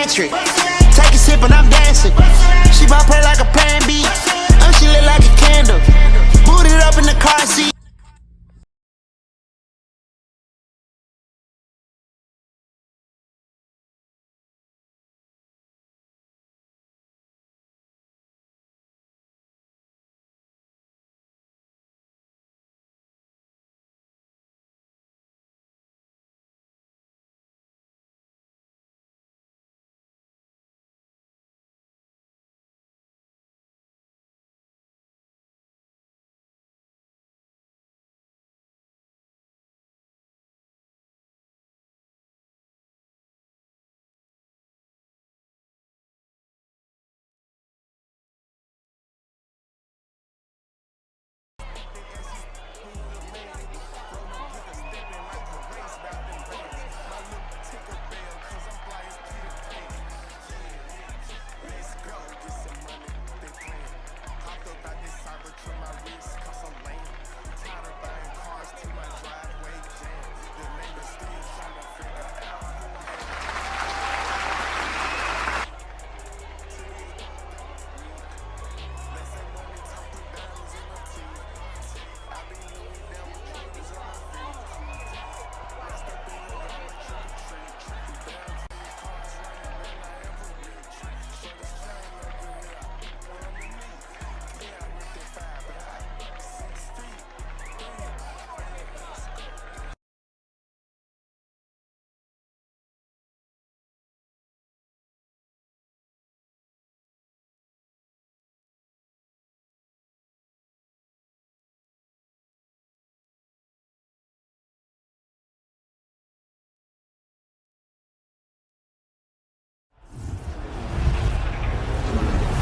pantry. Take a sip and I'm dancing. She my play like a pan B. She lit like a candle. Booted up in the car seat.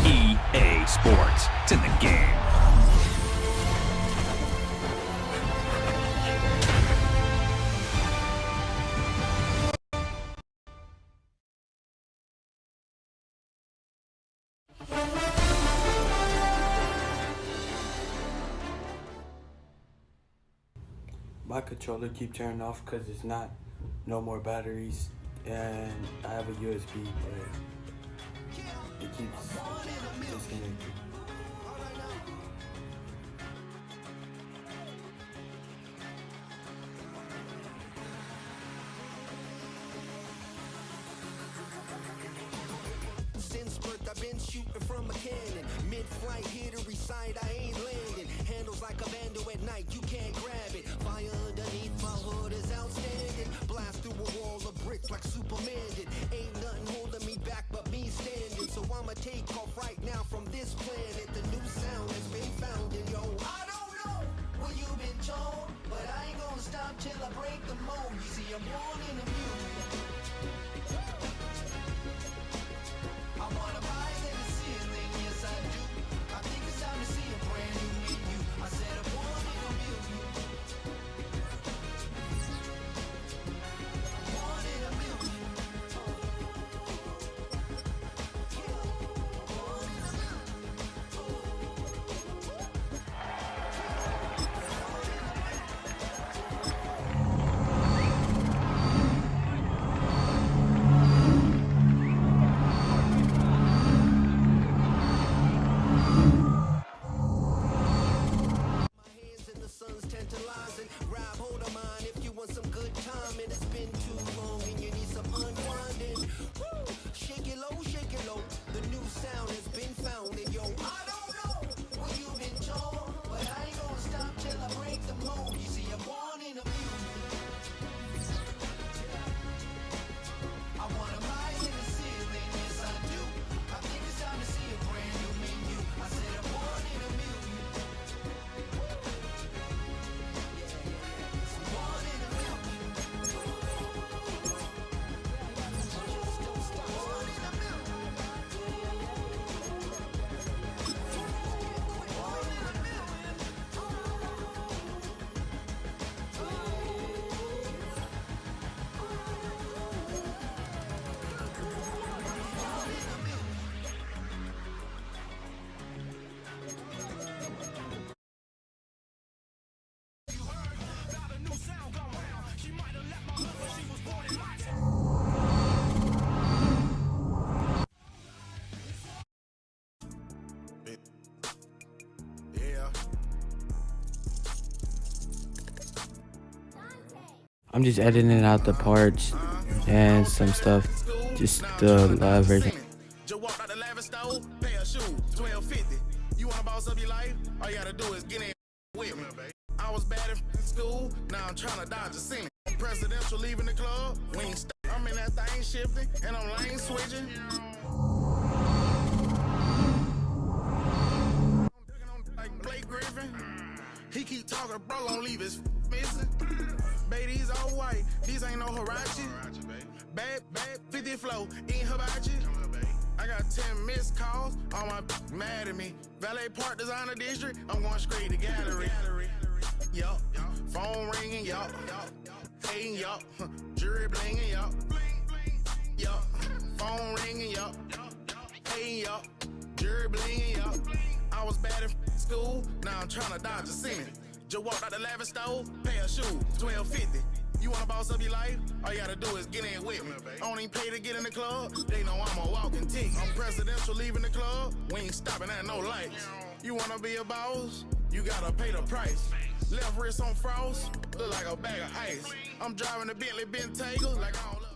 EA Sports. It's in the game. My controller keep turning off because it's not no more batteries, and I have a USB, but it keeps disconnecting. Since birth I've been shooting from a cannon. Mid-flight here to recite, I ain't landing. Handles like a vandal at night, you can't grab it. Fire underneath my hood is outstanding. Blast through a wall of bricks like Superman did. Ain't nothing holding me back but me standing. So I'ma take off right now from this planet. The new sound has been found in yo. I don't know what you've been told, but I ain't gonna stop till I break the mold. You see, I'm born in a mule. I wanna rise in the ceiling, yes I do. I think it's time to see a brand new me and you. I said I'm born in a million. Born in a million. Born in a million. I'm just editing out the parts and some stuff, just the live version. Just walk out the lavish store, pay a shoe, $12.50. You wanna boss up your life? All you gotta do is get in with me. I was bad in school, now I'm trying to dodge a scene. Presidential leaving the club, we ain't stuck. I'm in that thing shifting, and I'm lane switching. Like Blake Griffin, he keep talking, bro, gon' leave his missing. Baby, these all white, these ain't no Hirachi. Bad, 50 flow, ain't hibachi. I got 10 missed calls, all my mad at me. Valet Park Designer District, I'm going straight to gallery. Yup, phone ringing, yup, hating, yup, jury blinging, yup, phone ringing, yup, hating, yup, jury blinging, yup. I was bad in school, now I'm trying to dodge a sin. Just walked out the lavish store, pay a shoe, $12.50. You wanna boss up your life? All you gotta do is get in with me. I don't even pay to get in the club. They know I'm a walking tick. I'm presidential leaving the club. We ain't stopping at no lights. You wanna be a boss? You gotta pay the price. Left wrist on frost, look like a bag of ice. I'm driving the Bentley Bentayga like I don't love.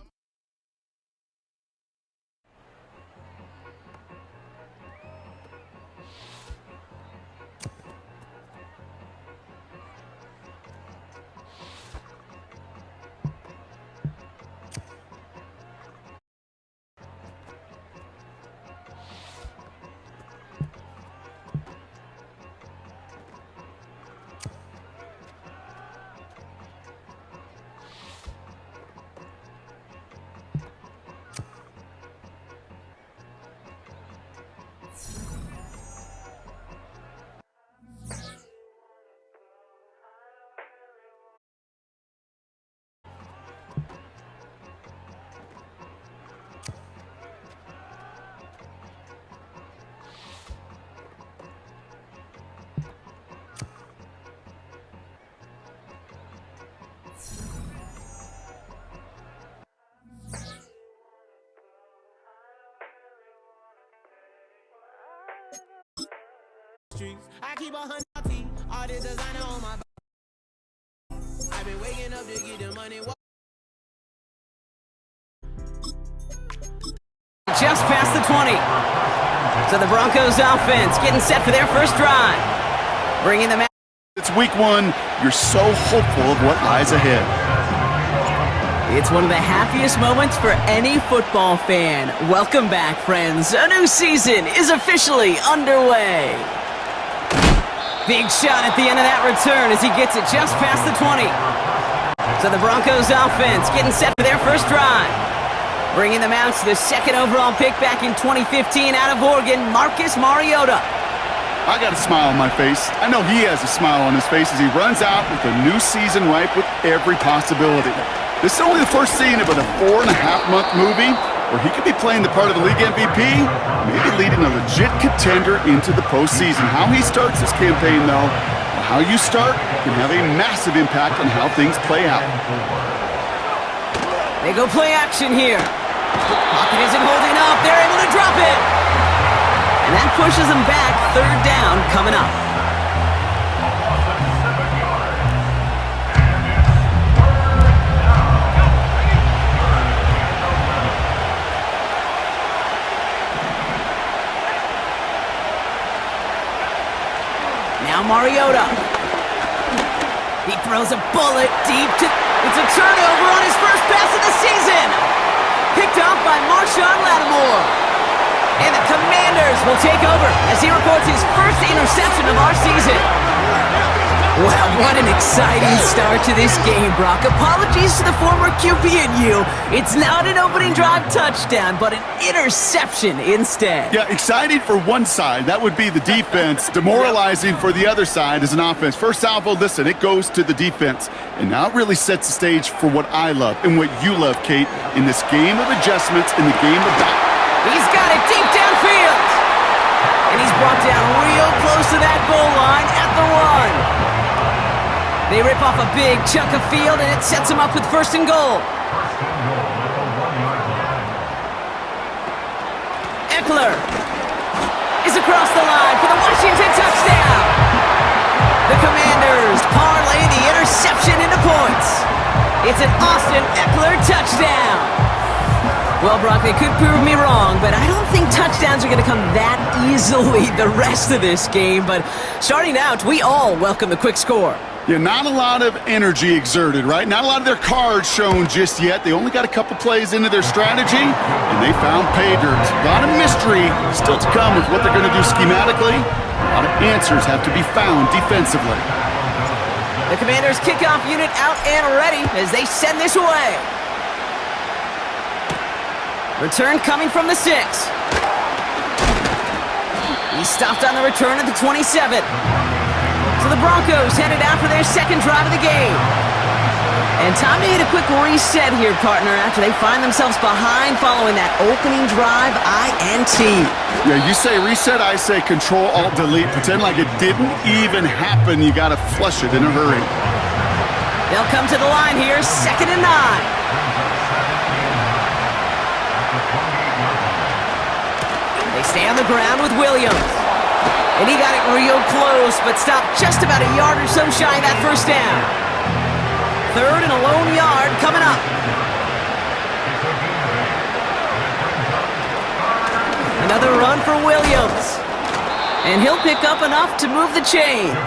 I keep 100 all this designer on my back. I've been waking up to get the money. Just past the 20. So the Broncos offense getting set for their first drive. Bringing them out. It's week 1. You're so hopeful of what lies ahead. It's one of the happiest moments for any football fan. Welcome back, friends. A new season is officially underway. Big shot at the end of that return as he gets it just past the 20. So the Broncos offense getting set for their first drive. Bringing them out to the second overall pick back in 2015 out of Oregon, Marcus Mariota. I got a smile on my face. I know he has a smile on his face as he runs out with a new season ripe with every possibility. This is only the first scene of a 4.5-month movie where he could be playing the part of the league MVP, maybe leading a legit contender into the postseason. How he starts this campaign, though, well, how you start can have a massive impact on how things play out. They go play action here. Pocket isn't holding up. They're able to drop it. And that pushes them back. Third down coming up. Now Mariota. He throws a bullet deep to... It's a turnover on his first pass of the season. Picked off by Marshawn Lattimore. And the Commanders will take over as he reports his first interception of our season. Wow, what an exciting start to this game, Brock. Apologies to the former QB and you. It's not an opening drive touchdown, but an interception instead. Yeah, exciting for one side. That would be the defense. Demoralizing for the other side as an offense. First salvo, listen, it goes to the defense. And now it really sets the stage for what I love and what you love, Kate, in this game of adjustments, in the game of battle. He's got it deep downfield. And he's brought down real close to that goal line at the 1. They rip off a big chunk of field, and it sets him up with first and goal. Eckler is across the line for the Washington touchdown. The Commanders parlay the interception into points. It's an Austin Eckler touchdown. Well, Brock, they could prove me wrong, but I don't think touchdowns are going to come that easily the rest of this game. But starting out, we all welcome the quick score. Yeah, not a lot of energy exerted, right? Not a lot of their cards shown just yet. They only got a couple plays into their strategy, and they found pay dirt. A lot of mystery still to come with what they're going to do schematically. A lot of answers have to be found defensively. The Commanders' kickoff unit out and ready as they send this away. Return coming from the 6. He's stopped on the return at the 27. So the Broncos headed out for their second drive of the game. And time to hit a quick reset here, partner, after they find themselves behind following that opening drive INT. Yeah, you say reset, I say Control-Alt-Delete. Pretend like it didn't even happen. You got to flush it in a hurry. They'll come to the line here, 2nd and 9. They stay on the ground with Williams. And he got it real close, but stopped just about a yard or so shy of that first down. 3rd and a lone yard coming up. Another run for Williams. And he'll pick up enough to move the chains.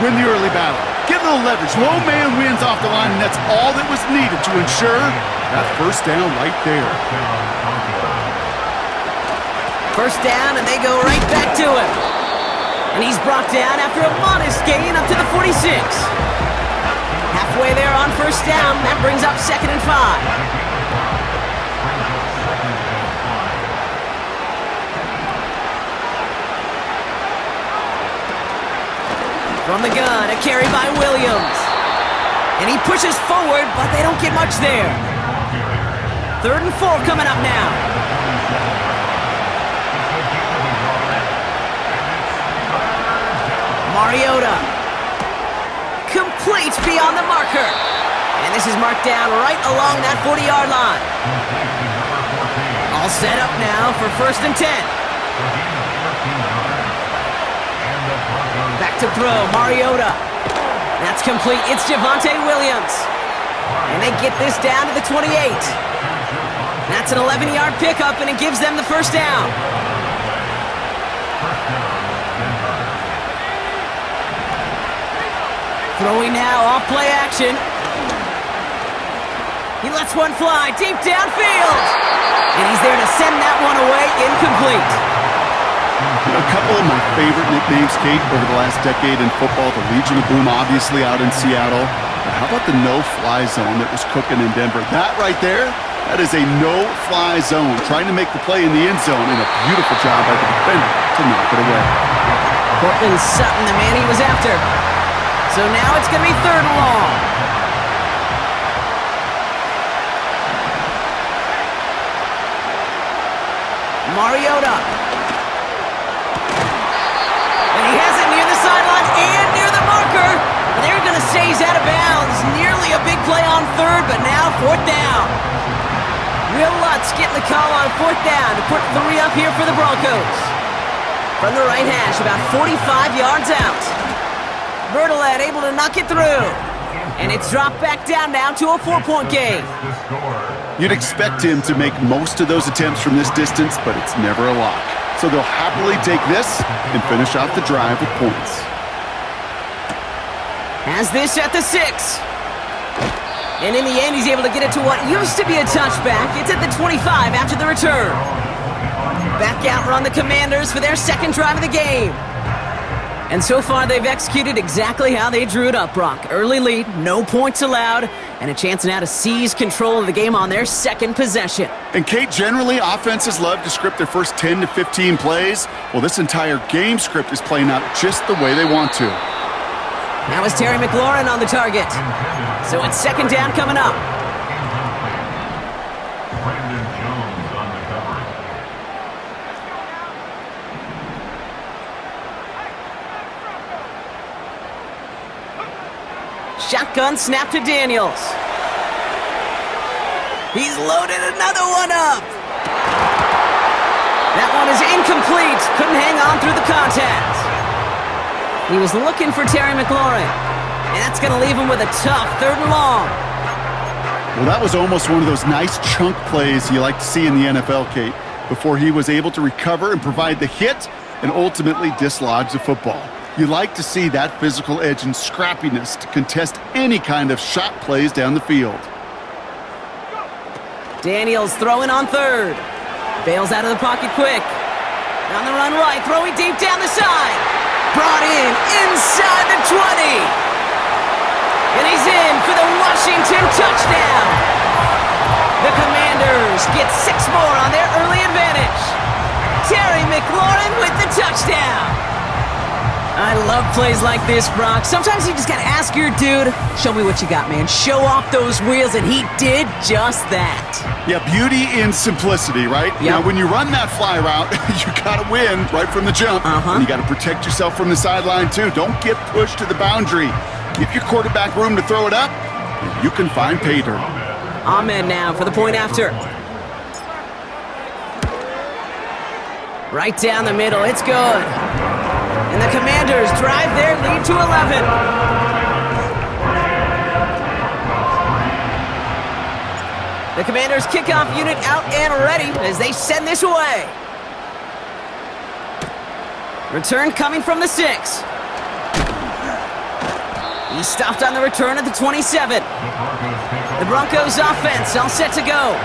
Win the early battle. Get a little leverage. Low man wins off the line, and that's all that was needed to ensure that first down right there. First down, and they go right back to him. And he's brought down after a modest gain up to the 46. Halfway there on first down, that brings up 2nd and 5. From the gun, a carry by Williams. And he pushes forward, but they don't get much there. 3rd and 4 coming up now. Mariota. Complete beyond the marker. And this is marked down right along that 40-yard line. All set up now for 1st and 10. Back to throw, Mariota. That's complete. It's Javonte Williams. And they get this down to the 28. That's an 11-yard pickup, and it gives them the first down. Throwing now off play action. He lets one fly deep downfield. And he's there to send that one away incomplete. A couple of my favorite nicknames, Kate, over the last decade in football. The Legion of Boom, obviously, out in Seattle. But how about the no-fly zone that was cooking in Denver? That right there, that is a no-fly zone. Trying to make the play in the end zone, and a beautiful job by the defender to knock it away. Cortland Sutton, the man he was after. So now it's going to be 3rd and long. Mariota. And he has it near the sideline and near the marker. And they're going to say he's out of bounds. Nearly a big play on 3rd, but now 4th down. Will Lutz getting the call on 4th down to put 3 up here for the Broncos. From the right hash, about 45 yards out. Bertolet able to knock it through. And it's dropped back down now to a 4-point game. You'd expect him to make most of those attempts from this distance, but it's never a lock. So they'll happily take this and finish off the drive with points. Has this at the 6. And in the end, he's able to get it to what used to be a touchback. It's at the 25 after the return. Back out run the Commanders for their second drive of the game. And so far, they've executed exactly how they drew it up, Brock. Early lead, no points allowed, and a chance now to seize control of the game on their second possession. And Kate, generally, offenses love to script their first 10 to 15 plays. Well, this entire game script is playing out just the way they want to. Now is Terry McLaurin on the target. So it's 2nd down coming up. Shotgun snap to Daniels. He's loaded another one up. That one is incomplete. Couldn't hang on through the contact. He was looking for Terry McLaurin. And that's going to leave him with a tough 3rd and long. Well, that was almost one of those nice chunk plays you like to see in the NFL, Kate, before he was able to recover and provide the hit and ultimately dislodge the football. You like to see that physical edge and scrappiness to contest any kind of shot plays down the field. Daniels throwing on 3rd. Bails out of the pocket quick. On the run right, throwing deep down the side. Brought in inside the 20. And he's in for the Washington touchdown. The Commanders get 6 more on their early advantage. Terry McLaurin with the touchdown. I love plays like this, Brock. Sometimes you just gotta ask your dude, show me what you got, man. Show off those wheels, and he did just that. Yeah, beauty in simplicity, right? Yep. Now, when you run that fly route, you gotta win right from the jump. And you gotta protect yourself from the sideline, too. Don't get pushed to the boundary. Give your quarterback room to throw it up, and you can find pay dirt. Ahmed now for the point after. Right down the middle, it's good. And the Commanders drive their lead to 11. The Commanders kickoff unit out and ready as they send this away. Return coming from the 6. He's stopped on the return at the 27. The Broncos offense all set to go.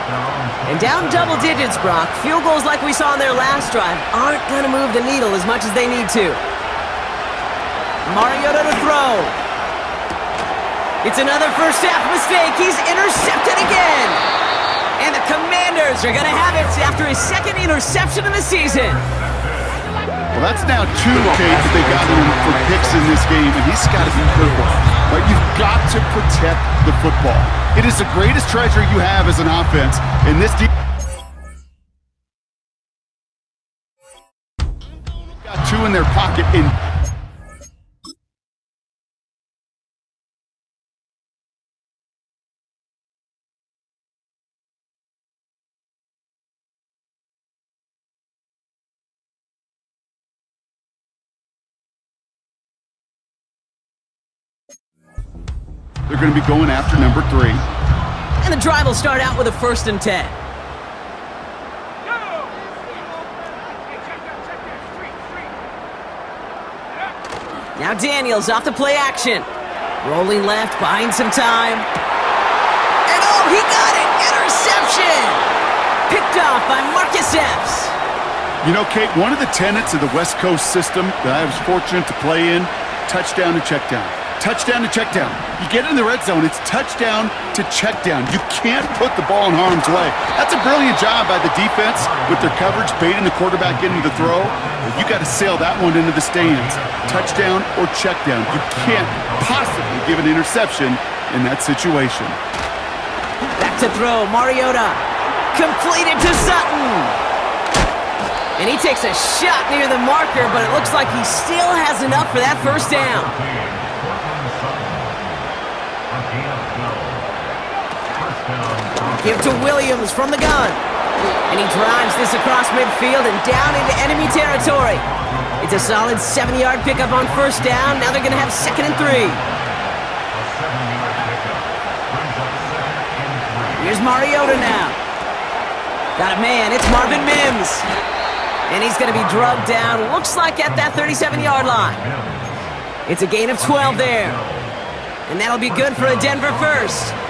And down double digits, Brock. Field goals like we saw on their last drive aren't going to move the needle as much as they need to. Mariota to throw. It's another first half mistake. He's intercepted again. And the Commanders are going to have it after his 2nd interception of the season. Well, that's now 2, Kate, that they got him for picks in this game, and he's got to be careful. Right? You've got to protect the football. It is the greatest treasure you have as an offense, and this got 2 in their pocket in. They're going to be going after number 3. And the drive will start out with a 1st and 10. Now Daniels off the play action. Rolling left, buying some time. And oh, he got it! Interception! Picked off by Marcus Epps. You know, Kate, one of the tenets of the West Coast system that I was fortunate to play in, touchdown to check down. Touchdown to check down. You get in the red zone, it's touchdown to check down. You can't put the ball in harm's way. That's a brilliant job by the defense with their coverage, baiting the quarterback into the throw. But you got to sail that one into the stands. Touchdown or check down. You can't possibly give an interception in that situation. Back to throw, Mariota. Completed to Sutton. And he takes a shot near the marker, but it looks like he still has enough for that 1st down. Give to Williams from the gun. And he drives this across midfield and down into enemy territory. It's a solid 70-yard pickup on 1st down. Now they're going to have 2nd and 3. Here's Mariota now. Got a man. It's Marvin Mims. And he's going to be drugged down, looks like at that 37-yard line. It's a gain of 12 there. And that'll be good for a Denver 1st.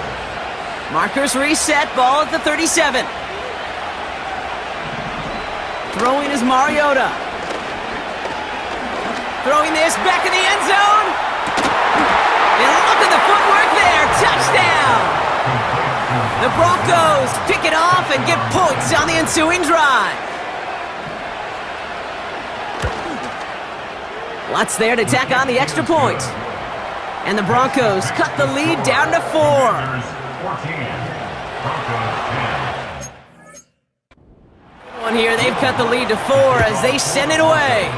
Markers reset, ball at the 37. Throwing is Mariota. Throwing this back in the end zone. And look at the footwork there. Touchdown! The Broncos pick it off and get points on the ensuing drive. Lots there to tack on the extra point. And the Broncos cut the lead down to 4. One here, they've cut the lead to 4 as they send it away.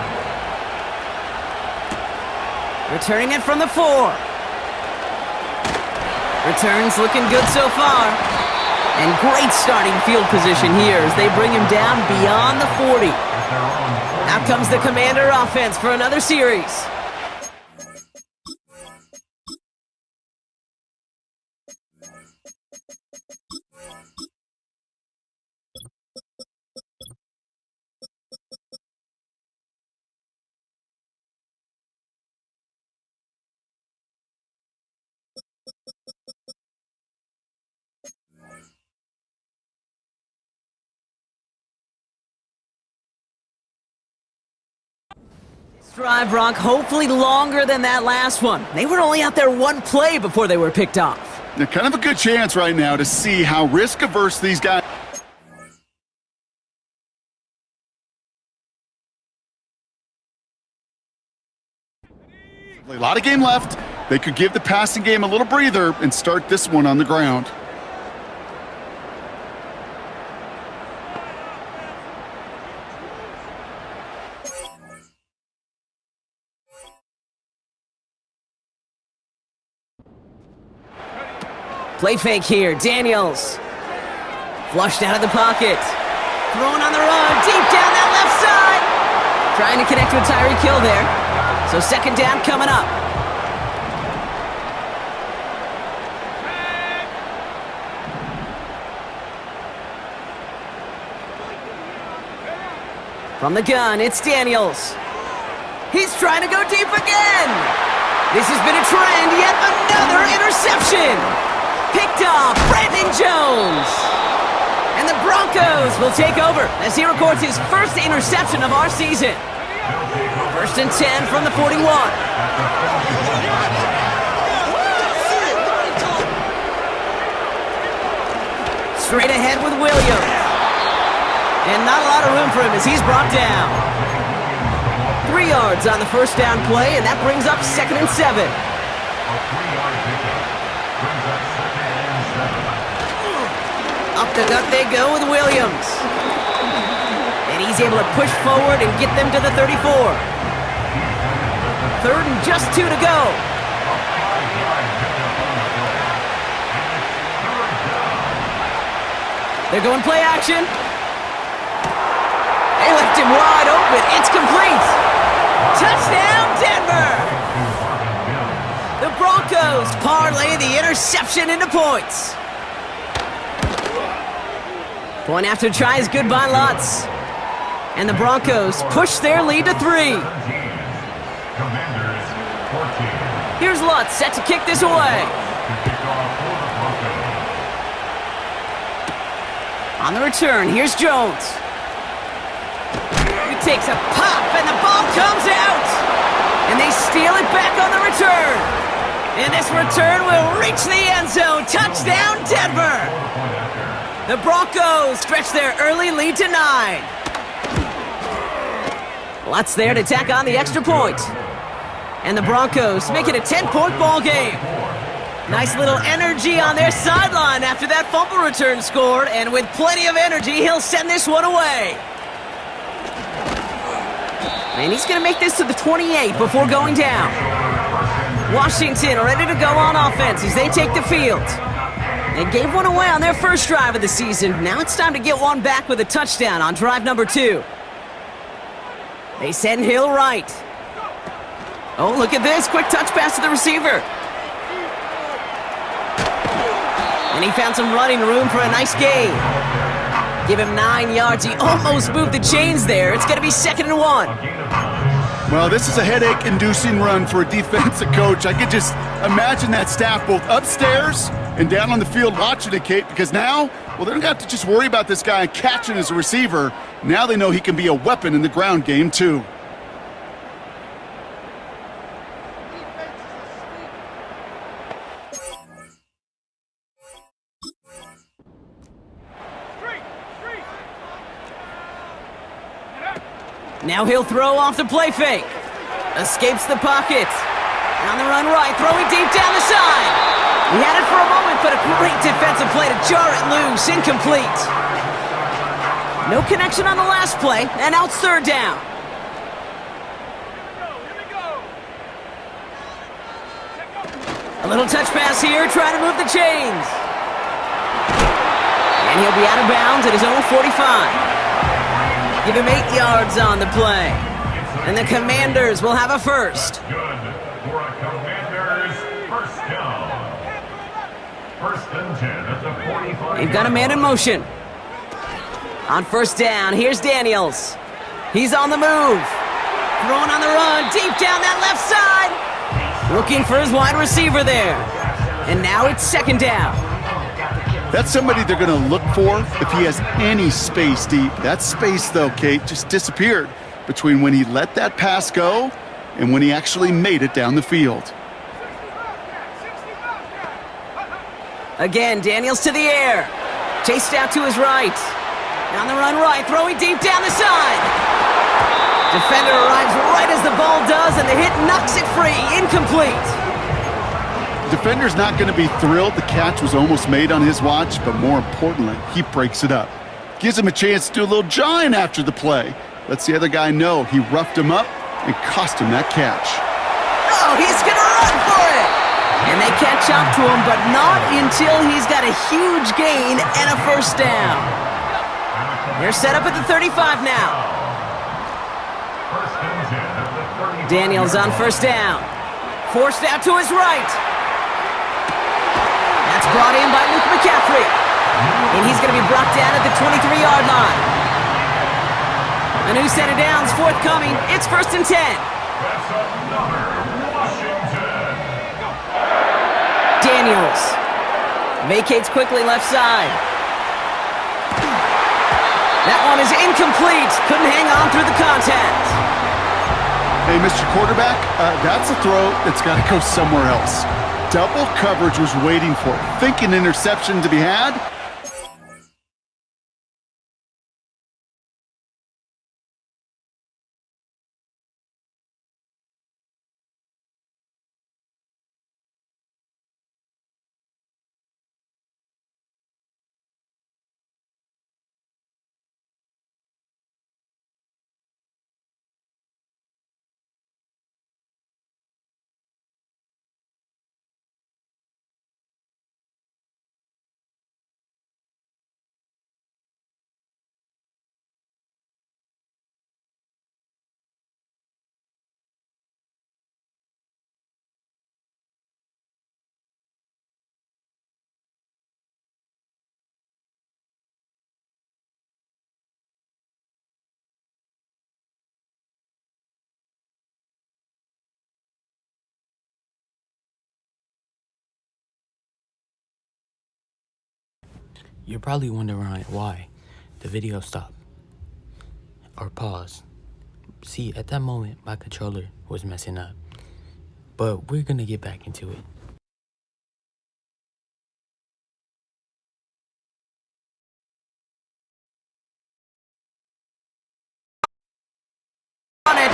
Returning it from the 4. Returns looking good so far. And great starting field position here as they bring him down beyond the 40. Out comes the Commander offense for another series. Drive, Brock, hopefully longer than that last one. They were only out there one play before they were picked off. They're kind of a good chance right now to see how risk-averse these guys. A lot of game left. They could give the passing game a little breather and start this one on the ground. Play fake here, Daniels. Flushed out of the pocket. Thrown on the run, deep down that left side. Trying to connect with Tyreek Hill there. So second down coming up. From the gun, it's Daniels. He's trying to go deep again. This has been a trend, yet another interception. Picked off Brandon Jones. And the Broncos will take over as he records his first interception of our season. First and 10 from the 41. Straight ahead with Williams. And not a lot of room for him as he's brought down. 3 yards on the first down play, and that brings up second and 7. Up the gut they go with Williams. And he's able to push forward and get them to the 34. Third and just 2 to go. They're going play action. They left him wide open. It's complete. Touchdown, Denver. The Broncos parlay the interception into points. Point after try is good by Lutz. And the Broncos push their lead to 3. Here's Lutz set to kick this away. On the return, here's Jones. He takes a pop and the ball comes out. And they steal it back on the return. And this return will reach the end zone. Touchdown, Denver. The Broncos stretch their early lead to 9. Lutz there to tack on the extra point. And the Broncos make it a 10-point ball game. Nice little energy on their sideline after that fumble return scored. And with plenty of energy, he'll send this one away. And he's going to make this to the 28 before going down. Washington ready to go on offense as they take the field. They gave one away on their first drive of the season. Now it's time to get one back with a touchdown on drive number 2. They send Hill right. Oh, look at this. Quick touch pass to the receiver. And he found some running room for a nice gain. Give him 9 yards. He almost moved the chains there. It's going to be 2nd and 1. Well, this is a headache-inducing run for a defensive coach. I could just imagine that staff both upstairs and down on the field watching it, Kate, because now, well, they don't have to just worry about this guy catching as a receiver. Now they know he can be a weapon in the ground game, too. Now he'll throw off the play fake. Escapes the pocket. On the run right, throwing deep down the side. He had it for a moment, but a great defensive play to jar it loose. Incomplete. No connection on the last play, and now it's 3rd down. A little touch pass here, trying to move the chains. And he'll be out of bounds at his own 45. Give him 8 yards on the play. And the Commanders will have a first. Good for a Commanders first down. First and 10 at the 45. They've got a man in motion. On first down, here's Daniels. He's on the move. Thrown on the run, deep down that left side. Looking for his wide receiver there. And now it's 2nd down. That's somebody they're going to look for if he has any space deep. That space, though, Kate, just disappeared between when he let that pass go and when he actually made it down the field. Again, Daniels to the air. Chased out to his right. On the run right, throwing deep down the side. Defender arrives right as the ball does, and the hit knocks it free. Incomplete. Defender's not going to be thrilled the catch was almost made on his watch, but more importantly, he breaks it up. Gives him a chance to do a little jawing after the play. Lets the other guy know he roughed him up and cost him that catch. Oh, he's going to run for it! And they catch up to him, but not until he's got a huge gain and a first down. They're set up at the 35 now. Daniels on first down. Forced out to his right. That's brought in by Luke McCaffrey. And he's going to be brought down at the 23-yard line. A new set of downs forthcoming. It's 1st and 10. That's another Washington. Daniels vacates quickly left side. That one is incomplete. Couldn't hang on through the contact. Hey, Mr. Quarterback, that's a throw that's got to go somewhere else. Double coverage was waiting for it. Thinking interception to be had. You're probably wondering why the video stopped or paused. See, at that moment, my controller was messing up. But we're gonna get back into it. On it.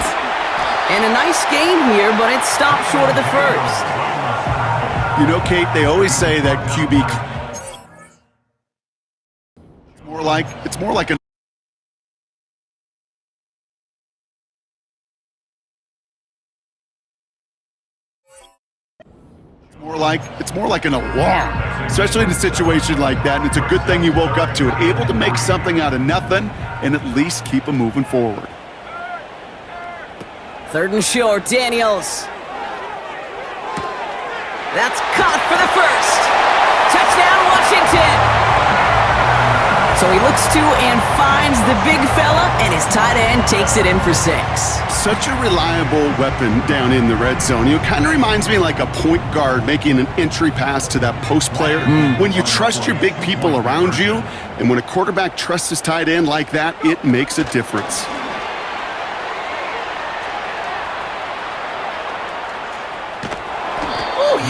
And a nice gain here, but it stopped short of the first. You know, Kate, they always say that QB... It's more like an... It's more like an alarm, especially in a situation like that, and it's a good thing you woke up to it, able to make something out of nothing and at least keep them moving forward. 3rd and short, Daniels. That's caught for the first. Touchdown, Washington. So he looks to and finds the big fella, and his tight end takes it in for 6. Such a reliable weapon down in the red zone. You know, kind of reminds me like a point guard making an entry pass to that post player. When you trust your big people around you, and when a quarterback trusts his tight end like that, it makes a difference.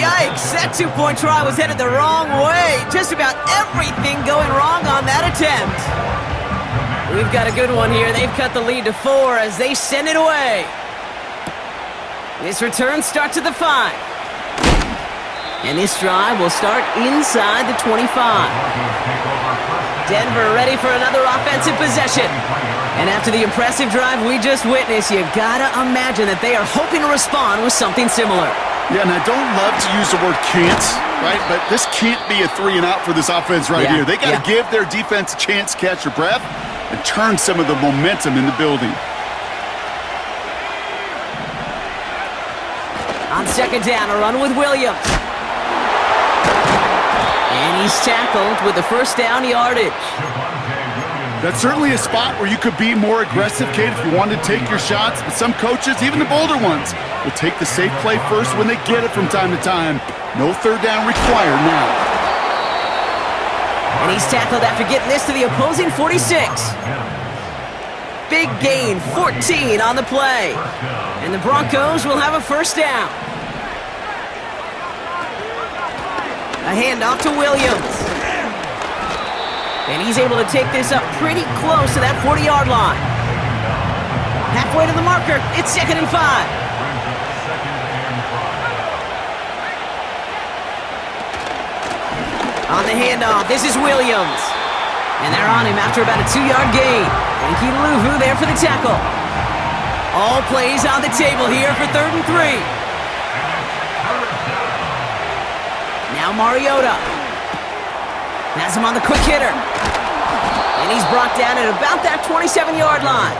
Yikes, that two-point try was headed the wrong way. Just about everything going wrong on that attempt. We've got a good one here. They've cut the lead to 4 as they send it away. This return starts at the 5. And this drive will start inside the 25. Denver ready for another offensive possession. And after the impressive drive we just witnessed, you gotta imagine that they are hoping to respond with something similar. Yeah, and I don't love to use the word can't, right? But this can't be a 3-and-out for this offense right here. They got to give their defense a chance to catch their breath and turn some of the momentum in the building. On 2nd down, a run with Williams. And he's tackled with the first down yardage. That's certainly a spot where you could be more aggressive, Kate, if you wanted to take your shots. But some coaches, even the bolder ones, will take the safe play first when they get it from time to time. No 3rd down required now. And he's tackled after getting this to the opposing 46. Big gain, 14 on the play. And the Broncos will have a first down. A handoff to Williams. And he's able to take this up pretty close to that 40-yard line. Halfway to the marker, it's 2nd and 5. On the handoff, this is Williams. And they're on him after about a 2-yard gain. Thank you to Luvu there for the tackle. All plays on the table here for 3rd and 3. Now Mariota. Has him on the quick hitter. And he's brought down at about that 27-yard line.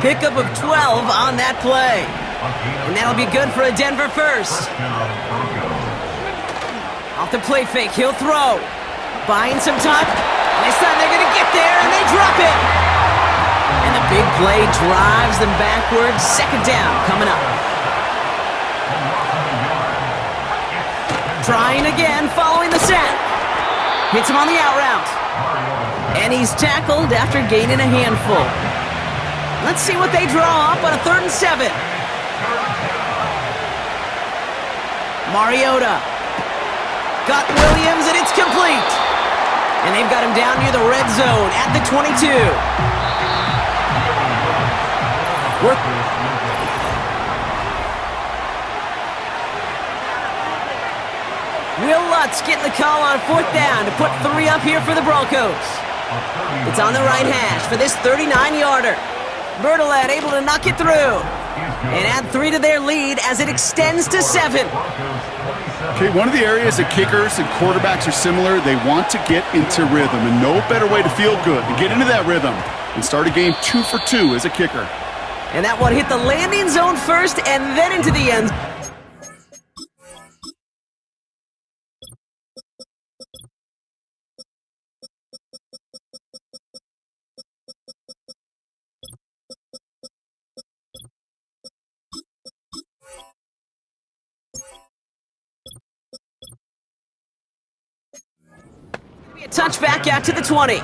Pickup of 12 on that play. And that'll be good for a Denver first. Off the play fake, he'll throw. Buying some time. This time they're going to get there, and they drop it. And the big play drives them backwards. 2nd down coming up. Trying again, following the sack. Hits him on the out route. And he's tackled after gaining a handful. Let's see what they draw up on a 3rd and 7. Mariota. Got Williams, and it's complete. And they've got him down near the red zone at the 22. Will Lutz getting the call on 4th down to put 3 up here for the Broncos. It's on the right hash for this 39-yarder. Bertolet able to knock it through. And add 3 to their lead as it extends to 7. Okay, one of the areas that kickers and quarterbacks are similar, they want to get into rhythm, and no better way to feel good than get into that rhythm and start a game 2 for 2 as a kicker. And that one hit the landing zone first and then into the end. Touchback out to the 20.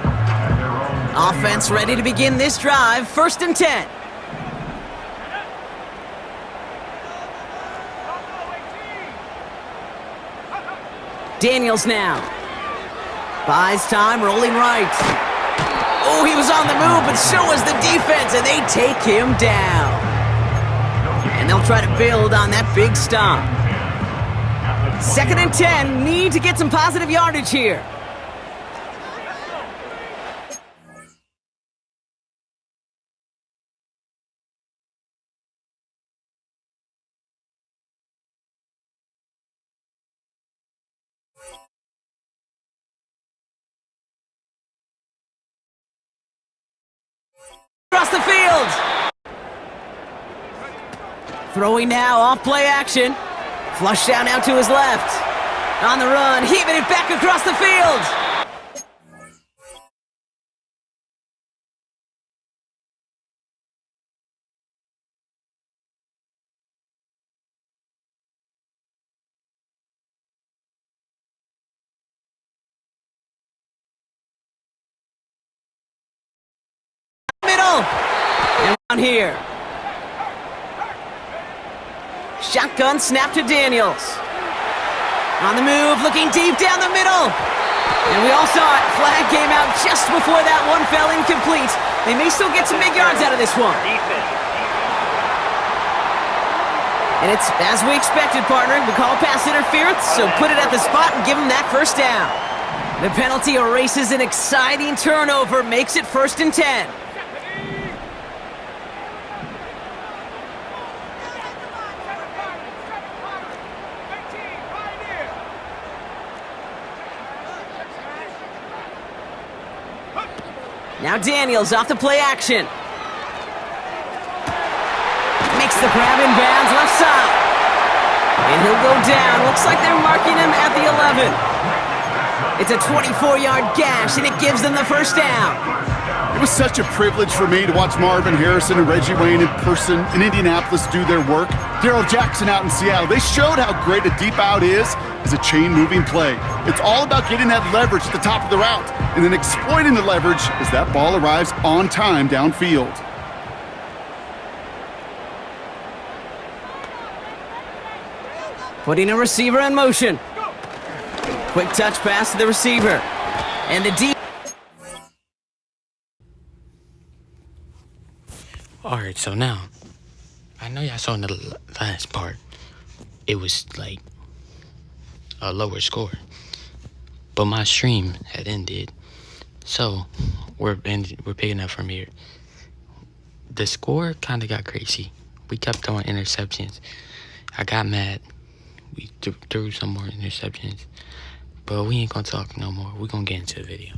Offense ready to begin this drive. 1st and 10. Daniels now. Buys time, rolling right. Oh, he was on the move, but so was the defense, and they take him down. And they'll try to build on that big stop. 2nd and 10. Need to get some positive yardage here. Across the field. Throwing now, off play action. Flush down out to his left. On the run, heaving it back across the field. Middle. And down here. Shotgun snap to Daniels. On the move, looking deep down the middle. And we all saw it. Flag came out just before that one fell incomplete. They may still get some big yards out of this one. And it's as we expected, partner. We call pass interference, so put it at the spot and give them that first down. The penalty erases an exciting turnover, makes it 1st and 10. Now Daniels off the play action. Makes the grab in bounds left side. And he'll go down. Looks like they're marking him at the 11. It's a 24-yard gash, and it gives them the first down. It was such a privilege for me to watch Marvin Harrison and Reggie Wayne in person in Indianapolis do their work. Darrell Jackson out in Seattle. They showed how great a deep out is as a chain-moving play. It's all about getting that leverage at the top of the route and then exploiting the leverage as that ball arrives on time downfield. Putting a receiver in motion. Quick touch pass to the receiver. And the deep. Alright, so now, I know y'all saw in the last part, it was like a lower score. But my stream had ended. So, we're picking up from here. The score kind of got crazy. We kept throwing interceptions. I got mad. We threw some more interceptions. But we ain't gonna talk no more. We're gonna get into the video.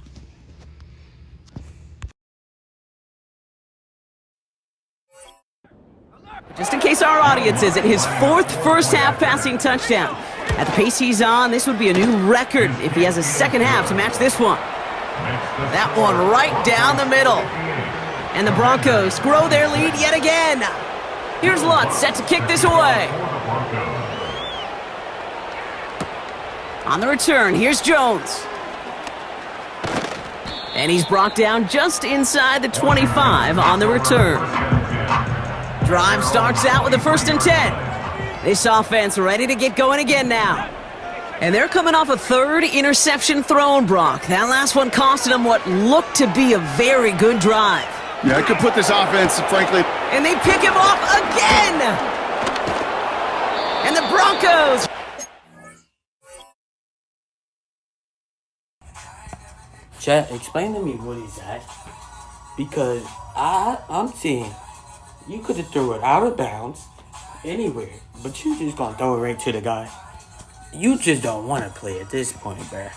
Just in case our audience isn't, his fourth first-half passing touchdown. At the pace he's on, this would be a new record if he has a second half to match this one. That one right down the middle. And the Broncos grow their lead yet again. Here's Lutz set to kick this away. On the return, here's Jones. And he's brought down just inside the 25 on the return. Drive starts out with a 1st and 10. This offense ready to get going again now. And they're coming off a third interception thrown, Brock. That last one costed them what looked to be a very good drive. Yeah, I could put this offense, frankly. And they pick him off again! And the Broncos... Chat, explain to me what is that? Because I'm seeing you could have threw it out of bounds anywhere, but you just gonna throw it right to the guy. You just don't want to play at this point, bruh.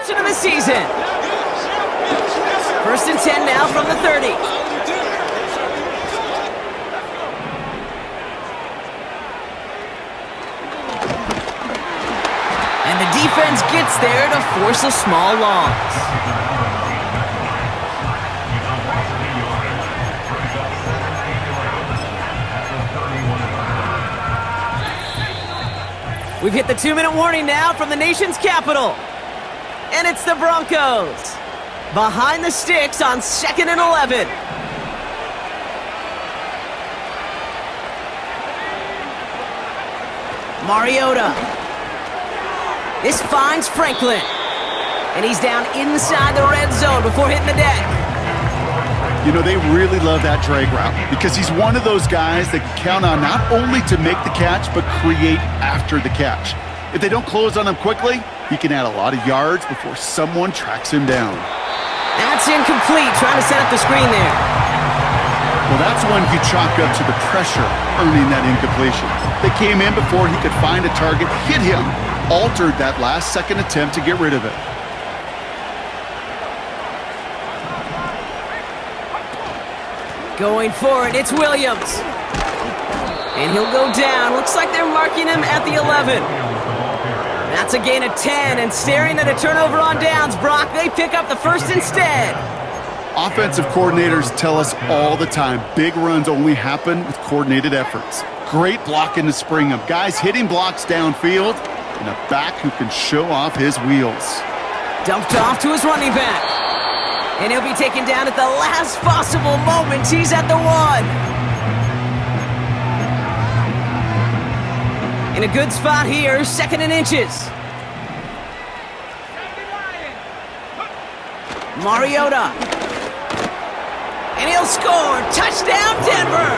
Of the season. 1st and 10 now from the 30. And the defense gets there to force a small loss. We've hit the 2-minute warning now from the nation's capital. And it's the Broncos. Behind the sticks on 2nd and 11. Mariota. This finds Franklin. And he's down inside the red zone before hitting the deck. You know, they really love that drag route because he's one of those guys that can count on not only to make the catch, but create after the catch. If they don't close on him quickly, he can add a lot of yards before someone tracks him down. That's incomplete, trying to set up the screen there. Well, that's when you chalk up to the pressure earning that incompletion. They came in before he could find a target, hit him, altered that last-second attempt to get rid of it. Going for it, it's Williams. And he'll go down. Looks like they're marking him at the 11. That's a gain of 10, and staring at a turnover on downs, Brock, they pick up the first instead. Offensive coordinators tell us all the time, big runs only happen with coordinated efforts. Great blocking to spring them. Guys hitting blocks downfield, and a back who can show off his wheels. Dumped off to his running back. And he'll be taken down at the last possible moment. He's at the 1. In a good spot here, 2nd and inches. Mariota. And he'll score. Touchdown, Denver.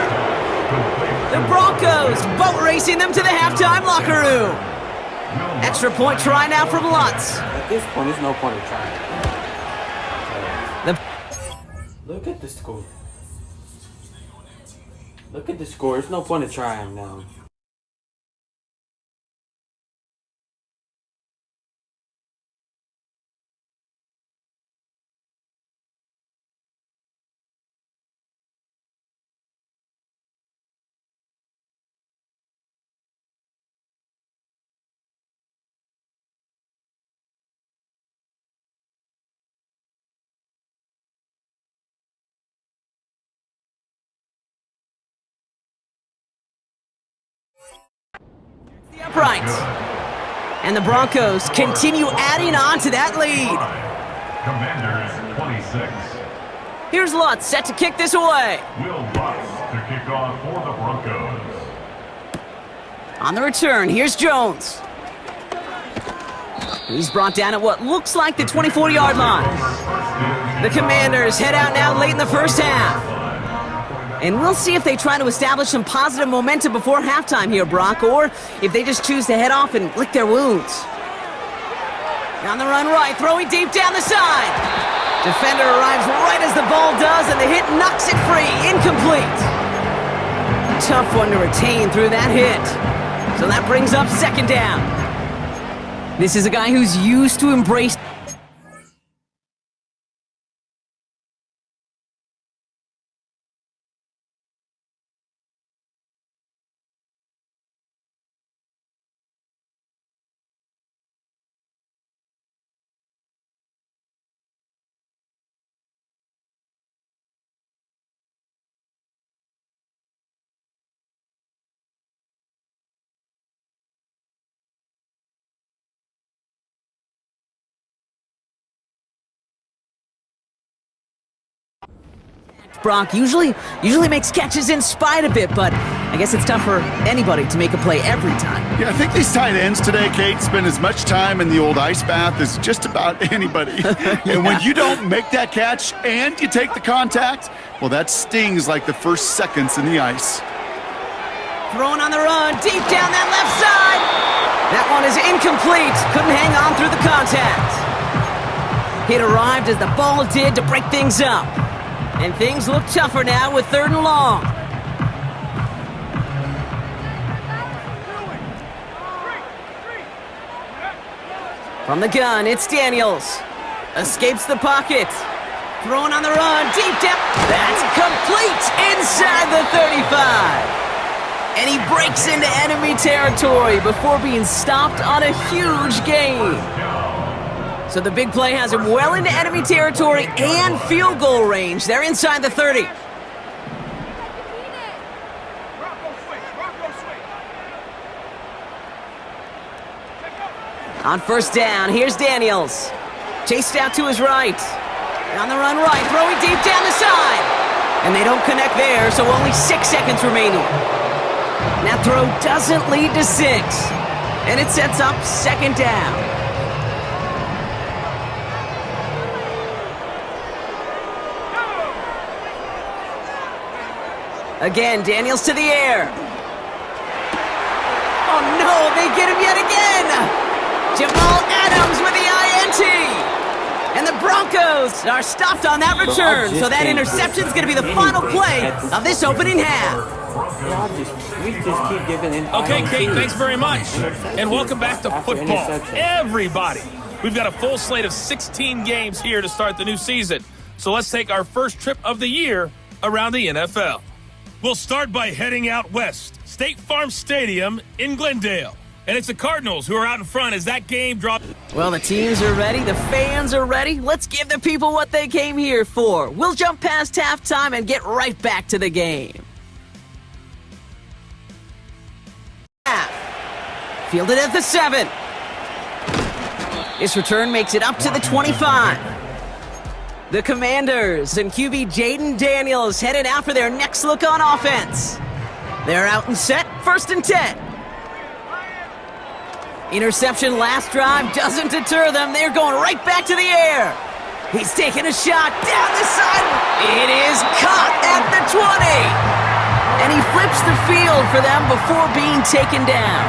The Broncos boat racing them to the halftime locker room. Extra point try now from Lutz. At this point, there's no point in trying. Look at the score. Look at the score. There's no point in trying now. Upright. And the Broncos continue adding on to that lead. Commanders 26. Here's Lutz set to kick this away. Will Lutz to kick off for the Broncos. On the return, here's Jones. He's brought down at what looks like the 24-yard line. The Commanders head out now late in the first half. And we'll see if they try to establish some positive momentum before halftime here, Brock, or if they just choose to head off and lick their wounds. On the run right, throwing deep down the side. Defender arrives right as the ball does, and the hit knocks it free. Incomplete. Tough one to retain through that hit. So that brings up second down. This is a guy who's used to embrace Brock usually makes catches in spite of it, but I guess it's tough for anybody to make a play every time. Yeah, I think these tight ends today, Kate, spend as much time in the old ice bath as just about anybody. And when you don't make that catch and you take the contact, well, that stings like the first seconds in the ice. Throwing on the run, deep down that left side. That one is incomplete. Couldn't hang on through the contact. It arrived as the ball did to break things up. And things look tougher now with 3rd and long. From the gun, it's Daniels. Escapes the pocket. Throwing on the run, deep down. That's complete inside the 35. And he breaks into enemy territory before being stopped on a huge gain. So the big play has him well into enemy territory and field goal range. They're inside the 30. On first down, here's Daniels. Chased out to his right. On the run right, throwing deep down the side. And they don't connect there, so only 6 seconds remaining. That throw doesn't lead to 6. And it sets up second down. Again, Daniels to the air. Oh no, they get him yet again! Jamal Adams with the INT! And the Broncos are stopped on that return, so that interception is going to be the final play of this opening half. We just keep giving in. Okay, Kate, thanks very much. And welcome back to football. Everybody. We've got a full slate of 16 games here to start the new season. So let's take our first trip of the year around the NFL. We'll start by heading out west, State Farm Stadium in Glendale. And it's the Cardinals who are out in front as that game drops. Well, the teams are ready, the fans are ready. Let's give the people what they came here for. We'll jump past halftime and get right back to the game. Fielded at the 7. His return makes it up to the 25. The Commanders and QB Jaden Daniels headed out for their next look on offense. They're out and set, 1st and 10. Interception last drive doesn't deter them. They're going right back to the air. He's taking a shot down the side. It is caught at the 20. And he flips the field for them before being taken down.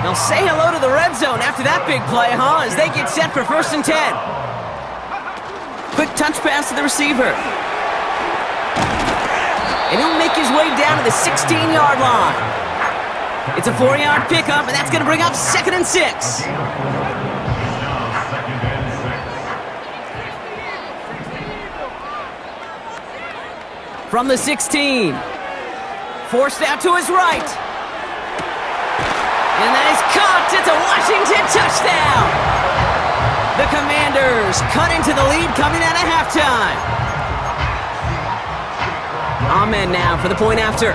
They'll say hello to the red zone after that big play, huh? As they get set for 1st and 10. Quick touch pass to the receiver. And he'll make his way down to the 16-yard line. It's a 4-yard pickup, and that's going to bring up 2nd and 6. From the 16. Forced out to his right. And that is caught. It's a Washington touchdown. The Commanders cut into the lead coming out of halftime. Ahmed now for the point after.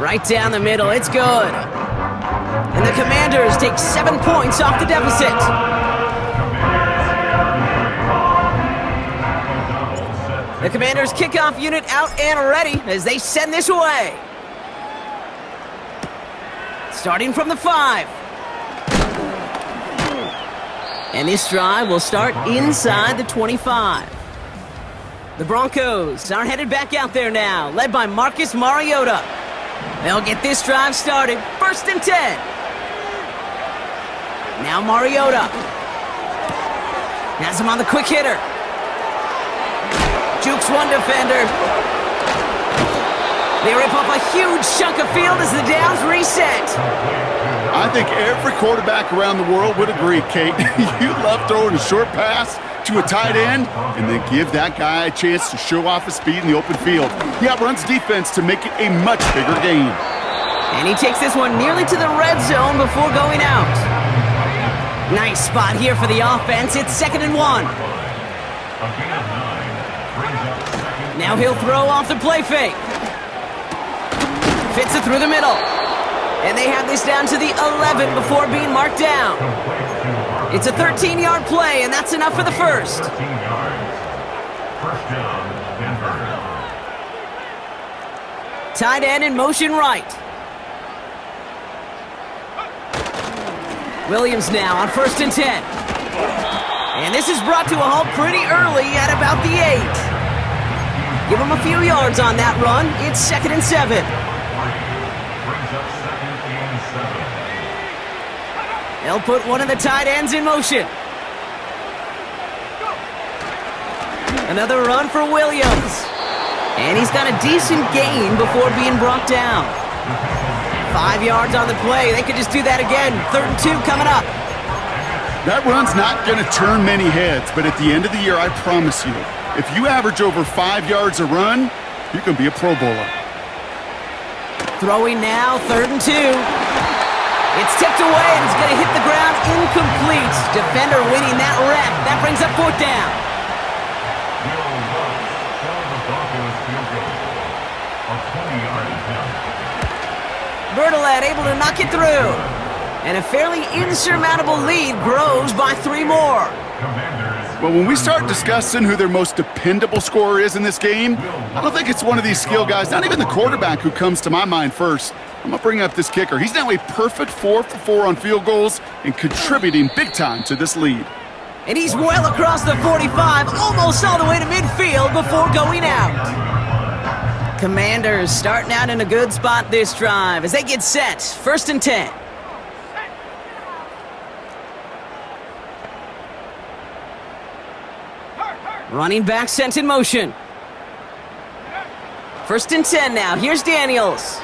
Right down the middle, it's good. And the Commanders take 7 points off the deficit. The Commanders' kickoff unit out and ready as they send this away. Starting from the 5. And this drive will start inside the 25. The Broncos are headed back out there now, led by Marcus Mariota. They'll get this drive started, 1st and 10. Now Mariota has him on the quick hitter. Jukes one defender. They rip off a huge chunk of field as the downs reset. I think every quarterback around the world would agree, Kate. You love throwing a short pass to a tight end and then give that guy a chance to show off his speed in the open field. He outruns defense to make it a much bigger gain. And he takes this one nearly to the red zone before going out. Nice spot here for the offense. It's 2nd and 1. Now he'll throw off the play fake. Fits it through the middle. And they have this down to the 11 before being marked down. It's a 13-yard play, and that's enough for the first. 13 yards. First down, Denver. Tight end in motion right. Williams now on 1st and 10. And this is brought to a halt pretty early at about the 8. Give him a few yards on that run. It's 2nd and 7. Brings up 2nd and 7. They'll put one of the tight ends in motion. Another run for Williams. And he's got a decent gain before being brought down. 5 yards on the play. They could just do that again. 3rd and 2 coming up. That run's not going to turn many heads, but at the end of the year, I promise you, if you average over 5 yards a run, you can be a Pro Bowler. Throwing now, 3rd and 2. It's tipped away and it's going to hit the ground incomplete. Defender winning that rep. That brings up 4th down. Bertolet able to knock it through. And a fairly insurmountable lead grows by 3 more. Well, when we start discussing who their most dependable scorer is in this game, I don't think it's one of these skill guys, not even the quarterback, who comes to my mind first. I'm going to bring up this kicker. He's now a perfect 4 for 4 on field goals and contributing big time to this lead. And he's well across the 45, almost all the way to midfield before going out. Commanders starting out in a good spot this drive as they get set. 1st and 10. Running back sent in motion. 1st and 10 now. Here's Daniels.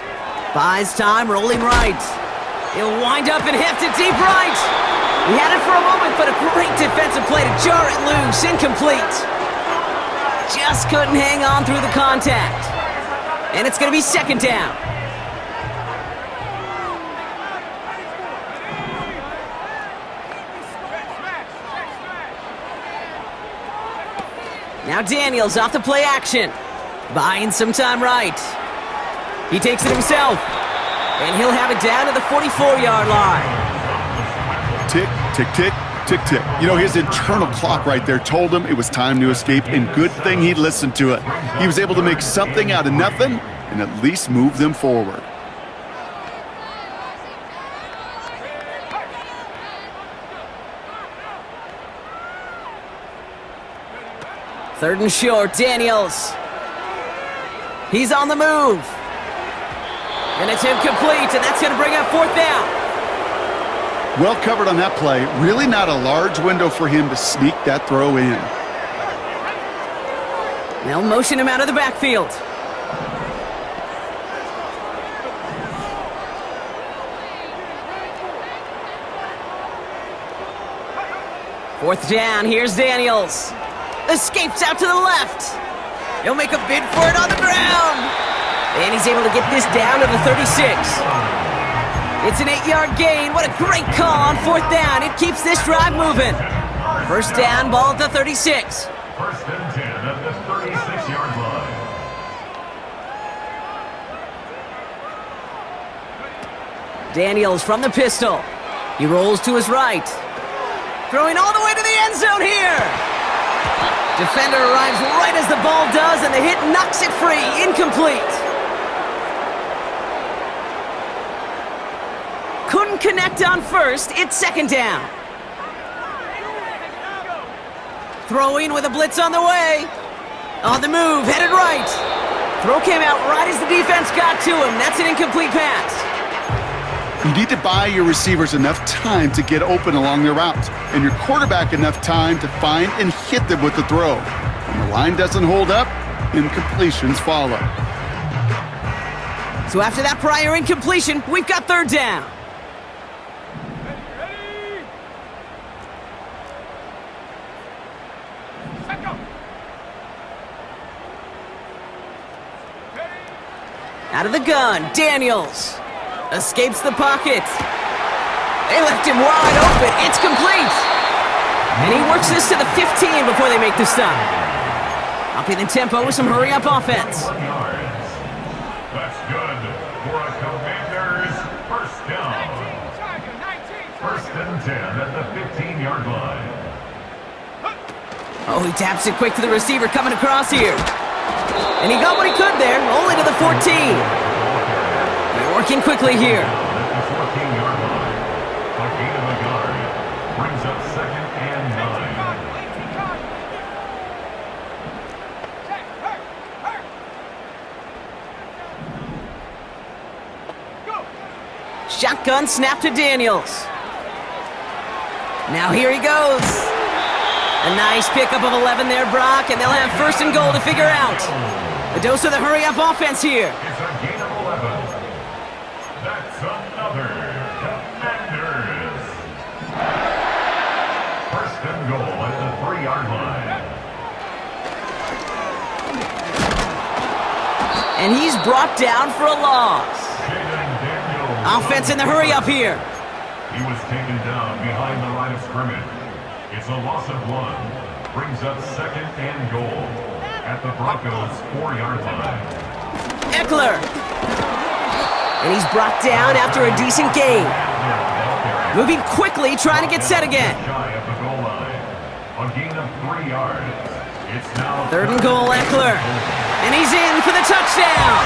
Buys time, rolling right. He'll wind up and heft it deep right. He had it for a moment, but a great defensive play to jar it loose. Incomplete. Just couldn't hang on through the contact. And it's going to be 2nd down. Now Daniels off the play action. Buying some time right. He takes it himself. And he'll have it down to the 44-yard line. Tick, tick, tick, tick, tick. You know, his internal clock right there told him it was time to escape, and good thing he listened to it. He was able to make something out of nothing and at least move them forward. Third and short, Daniels. He's on the move. And it's incomplete, and that's going to bring up 4th down. Well covered on that play. Really not a large window for him to sneak that throw in. They'll motion him out of the backfield. Fourth down, here's Daniels. Escapes out to the left. He'll make a bid for it on the ground. And he's able to get this down to the 36. It's an 8-yard gain. What a great call on 4th down. It keeps this drive moving. First down, ball at the 36. 1st and 10 at the 36-yard line. Daniels from the pistol. He rolls to his right. Throwing all the way to the end zone here. Defender arrives right as the ball does, and the hit knocks it free. Incomplete. Couldn't connect on first. It's second down. Throwing with a blitz on the way. On the move, headed right. Throw came out right as the defense got to him. That's an incomplete pass. You need to buy your receivers enough time to get open along their routes, and your quarterback enough time to find and hit them with the throw. When the line doesn't hold up, incompletions follow. So after that prior incompletion, we've got third down. Out of the gun, Daniels. Escapes the pocket. They left him wide open. It's complete. And he works this to the 15 before they make the stop. Upping the tempo with some hurry-up offense. That's good for a Commanders first down. First and 10 at the 15-yard line. Oh, he taps it quick to the receiver coming across here. And he got what he could there, only to the 14. They're working quickly here. At the 14-yard line, a gain of a yard brings up second and 9. Shotgun snap to Daniels. Now here he goes. A nice pickup of 11 there, Brock, and they'll have first and goal to figure out. A dose of the hurry-up offense here. It's a gain of 11. That's another Commanders. First and goal at the 3-yard line. And he's brought down for a loss. Offense in the hurry-up here. He was taken down behind the line of scrimmage. It's a loss of 1. Brings up second and goal at the Broncos' 4-yard line. Eckler. And he's brought down after a decent gain. Moving quickly, trying to get set again. Shy of the goal line. A gain of 3 yards. It's now third and goal, Eckler. And he's in for the touchdown.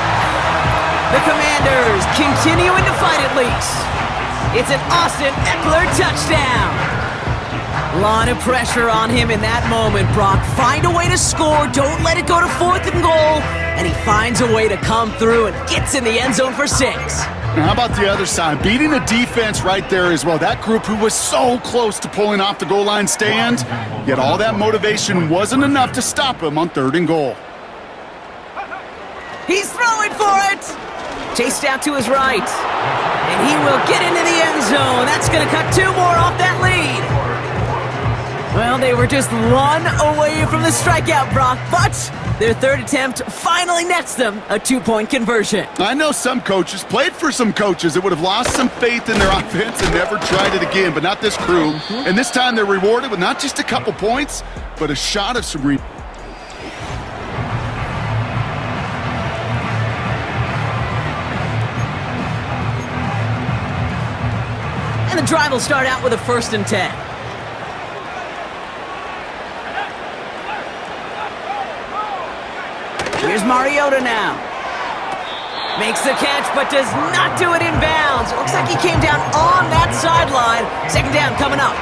The Commanders continuing to fight at least. It's an Austin Eckler touchdown. Lot of pressure on him in that moment, Brock. Find a way to score. Don't let it go to fourth and goal. And he finds a way to come through and gets in the end zone for 6. Now how about the other side? Beating the defense right there as well. That group who was so close to pulling off the goal line stand, yet all that motivation wasn't enough to stop him on third and goal. He's throwing for it. Chased out to his right. And he will get into the end zone. That's going to cut 2 more off that lead. Well, they were just 1 away from the strikeout, Brock, but their third attempt finally nets them a 2-point conversion. I know some coaches, played for some coaches that would have lost some faith in their offense and never tried it again, but not this crew. And this time they're rewarded with not just a couple points, but a shot of some And the drive will start out with a 1st and 10. Here's Mariota now. Makes the catch, but does not do it in bounds. It looks like he came down on that sideline. Second down coming up.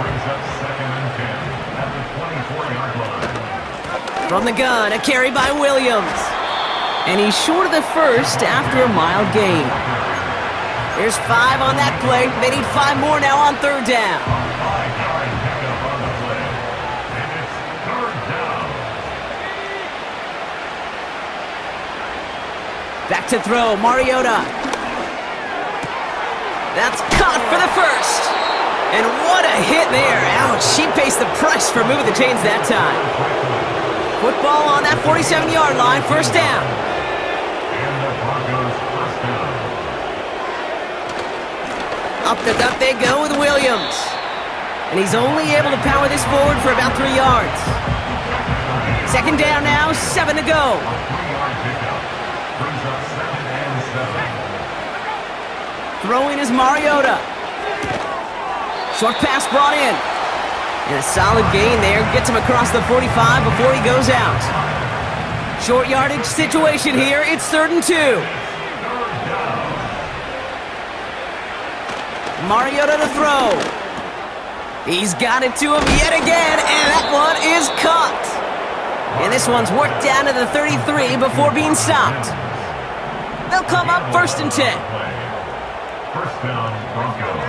Brings up second and 10 at the 24-yard line. From the gun, a carry by Williams. And he's short of the first after a mild gain. There's 5 on that play. They need 5 more now on third down. 5-yard pickup on the play. And it's third down. Back to throw, Mariota. That's caught for the first. And what a hit there. Ouch, she faced the press for moving the chains that time. Football on that 47-yard line, first down. And the Broncos first down. Up the gut they go with Williams. And he's only able to power this forward for about 3 yards. Second down now, 7 to go. A 3-yard pickup brings up second and 7. Throwing is Mariota. Short pass brought in. And a solid gain there. Gets him across the 45 before he goes out. Short yardage situation here. It's 3rd and 2. Mariota to throw. He's got it to him yet again, and that one is caught. And this one's worked down to the 33 before being stopped. They'll come up 1st and 10. First down, Broncos.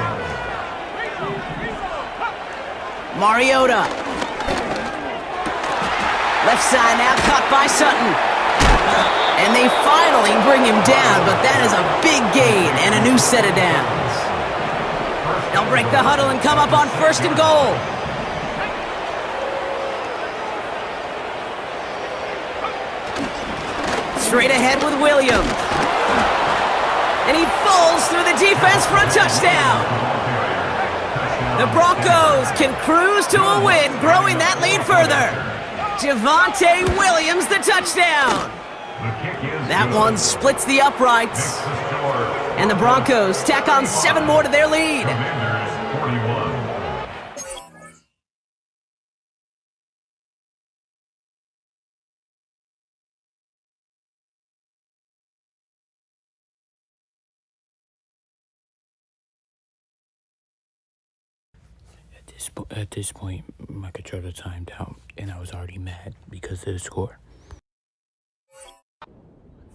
Mariota. Left side now, caught by Sutton. And they finally bring him down, but that is a big gain and a new set of downs. They'll break the huddle and come up on 1st and goal. Straight ahead with Williams. And he falls through the defense for a touchdown. The Broncos can cruise to a win, growing that lead further. Javonte Williams, the touchdown. That one splits the uprights. And the Broncos tack on 7 more to their lead. At this point, my controller timed out, and I was already mad because of the score.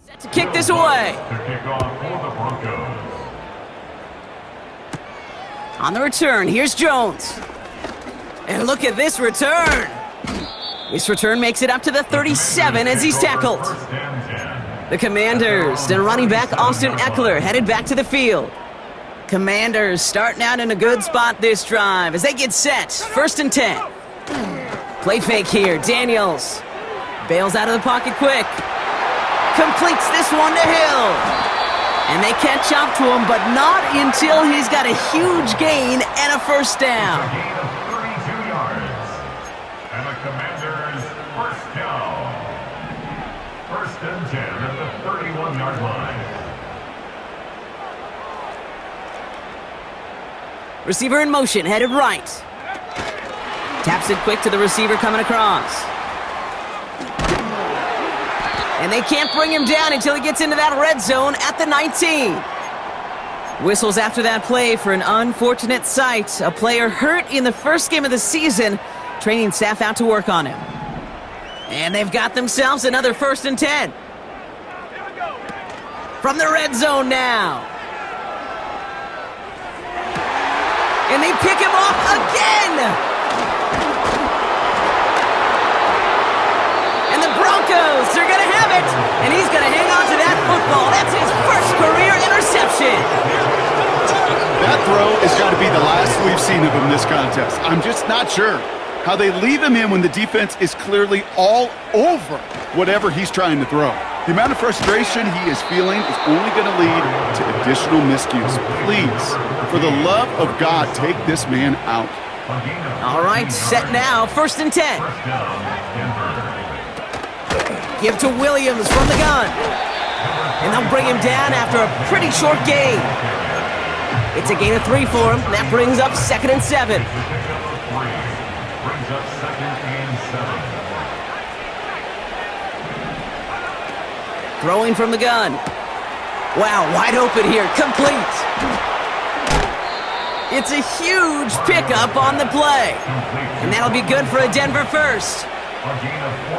Set to kick this away. To kick off for the Broncos. On the return, here's Jones. And look at this return. This return makes it up to the 37 as he's tackled. The Commanders and running back Austin Eckler headed back to the field. Commanders starting out in a good spot this drive as they get set. 1st and 10. Play fake here. Daniels bails out of the pocket quick. Completes this one to Hill. And they catch up to him, but not until he's got a huge gain and a 1st down. A gain of 32 yards. And the Commanders' 1st down. 1st and 10 at the 31-yard line. Receiver in motion, headed right. Taps it quick to the receiver coming across. And they can't bring him down until he gets into that red zone at the 19. Whistles after that play for an unfortunate sight. A player hurt in the first game of the season. Training staff out to work on him. And they've got themselves another 1st and 10. From the red zone now. And they pick him off again! And the Broncos are going to have it! And he's going to hang on to that football. That's his 1st career interception! That throw has got to be the last we've seen of him this contest. I'm just not sure how they leave him in when the defense is clearly all over whatever he's trying to throw. The amount of frustration he is feeling is only going to lead to additional miscues. Please, for the love of God, take this man out. All right, set now. 1st and 10. Give to Williams from the gun. And they'll bring him down after a pretty short gain. It's a gain of 3 for him. That brings up 2nd and 7. Brings up 2nd and 7. Throwing from the gun. Wow, wide open here. Complete. It's a huge pickup on the play. And that'll be good for a Denver 1st.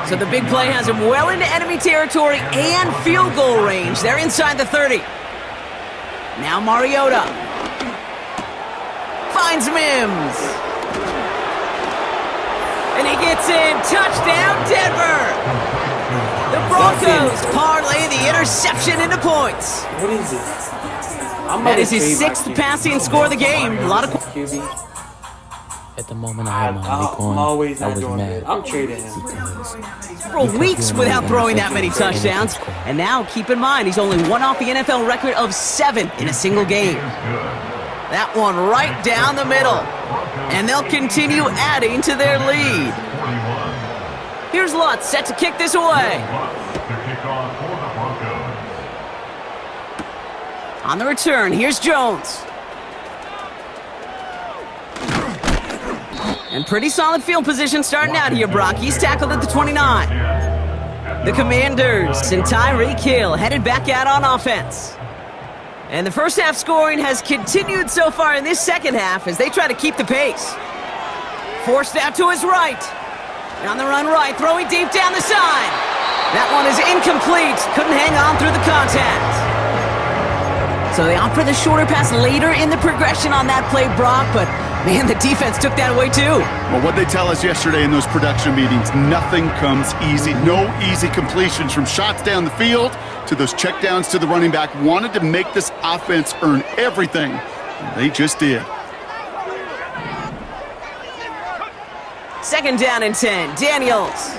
So the big play has him well into enemy territory and field goal range. They're inside the 30. Now Mariota. Finds Mims. And he gets in. Touchdown, Denver. The Broncos parlay the interception into points. What is it? That is his 6th passing score of the game. A lot of QB. At the moment I had my mic I'm on, always I not was doing mad. good. I'm trading him. several weeks without throwing that many touchdowns. And now, keep in mind, he's only one off the NFL record of 7 in a single game. That one right down the middle. And they'll continue adding to their lead. Here's Lutz set to kick this away. On the return, here's Jones. And pretty solid field position starting out here, Brock. He's tackled at the 29. The Commanders and Tyreek Hill headed back out on offense. And the first half scoring has continued so far in this second half as they try to keep the pace. Forced out to his right. On the run right, throwing deep down the side. That one is incomplete. Couldn't hang on through the contact. So they opt for the shorter pass later in the progression on that play, Brock, but man, the defense took that away too. Well, what they tell us yesterday in those production meetings, nothing comes easy. No easy completions from shots down the field to those checkdowns to the running back. Wanted to make this offense earn everything. And they just did. Second down and 10, Daniels.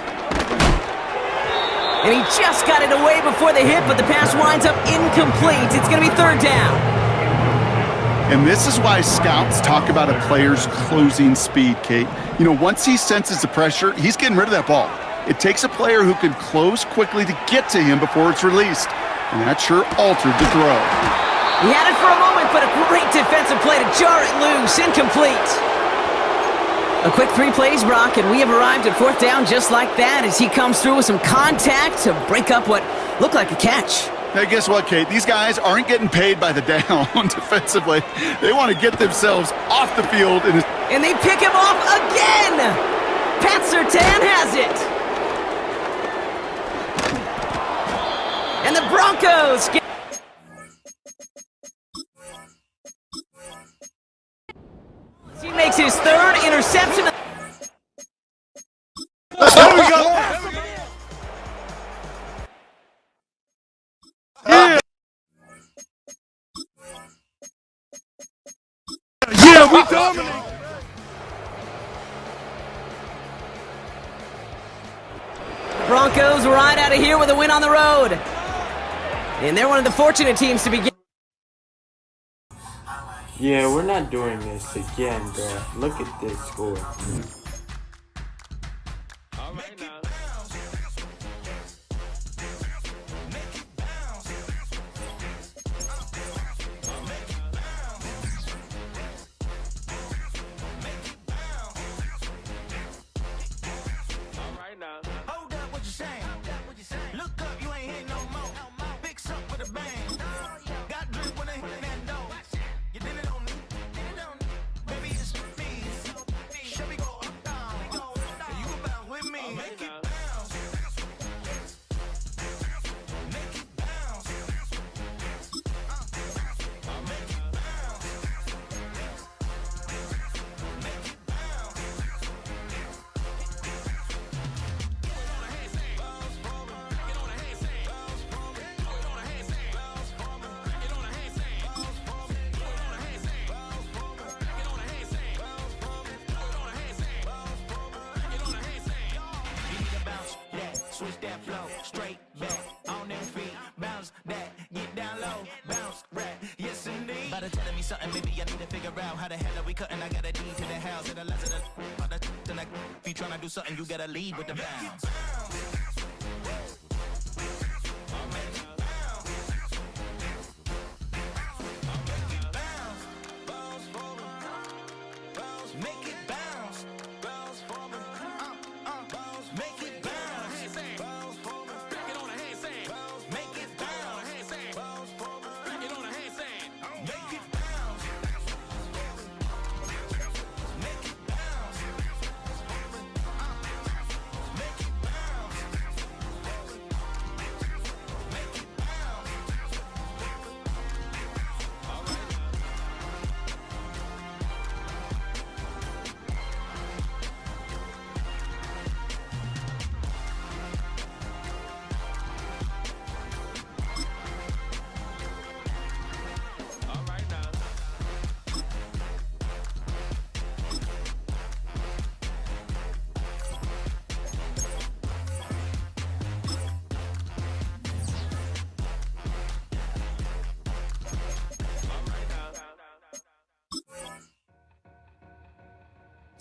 And he just got it away before the hit, but the pass winds up incomplete. It's going to be third down. And this is why scouts talk about a player's closing speed, Kate. You know, once he senses the pressure, he's getting rid of that ball. It takes a player who can close quickly to get to him before it's released. And that sure altered the throw. He had it for a moment, but a great defensive play to jar it loose. Incomplete. A quick 3 plays, Brock, and we have arrived at fourth down just like that as he comes through with some contact to break up what looked like a catch. Now, guess what, Kate? These guys aren't getting paid by the down defensively. They want to get themselves off the field. And they pick him off again! Pat Surtain has it! And the Broncos get... He makes his third interception. There we go! Yeah, we dominate. Broncos right out of here with a win on the road. And they're one of the fortunate teams to be getting... Yeah, we're not doing this again, bro. Look at this score. All right, now. Hold up, what you saying? Look up, you ain't hitting no more. Fix up with a bang. Got drip when I hit that dough. You did it on me. Baby, it's me. Show me go up, down. You can bounce with me. Make it bounce. Make it bounce. Make it bounce. Make it bounce. Switch that flow, straight back on them feet, bounce that, get down low, bounce right, yes indeed. By the telling me something, maybe I need to figure out how the hell are we cutting. I got a D to the house and the less of the like, if you tryna do something, you gotta lead with the bounce. Make it bounce, bounce for me, make it bounce.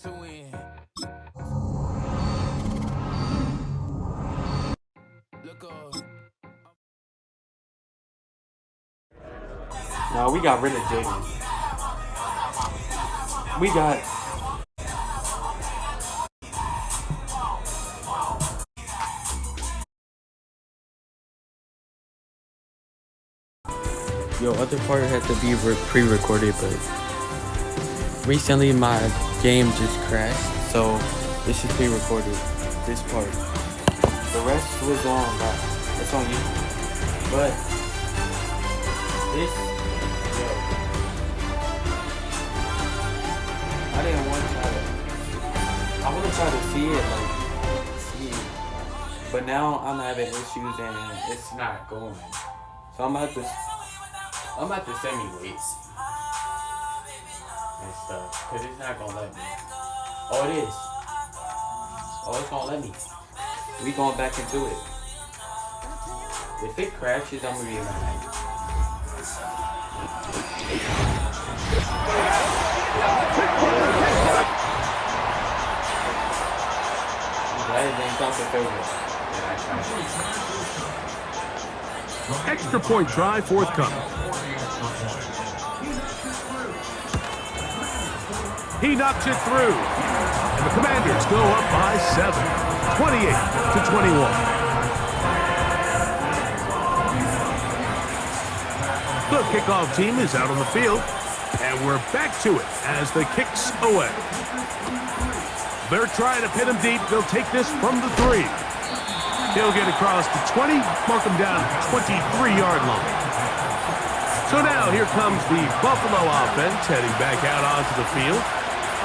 To win. Look up. No, we got rid of Jaden. We got... Yo, other part has to be pre-recorded, but recently my game just crashed, so this is pre-recorded. This part. The rest was on, but it's on you. But this, yo, I didn't want to try to. I want to try to see it, but now I'm having issues and it's not going. So I'm at the semi-weights and stuff, because it's not going to let me. Oh, it is. Oh, it's going to let me. We going back into it. If it crashes, I'm going to be mad. That didn't count the third one. Extra point try forthcoming. He knocks it through. And the Commanders go up by 7, 28-21. The kickoff team is out on the field. And we're back to it as the kick's away. They're trying to pin him deep. They'll take this from the 3. He'll get across the 20, mark him down at the 23-yard line. So now here comes the Buffalo offense heading back out onto the field.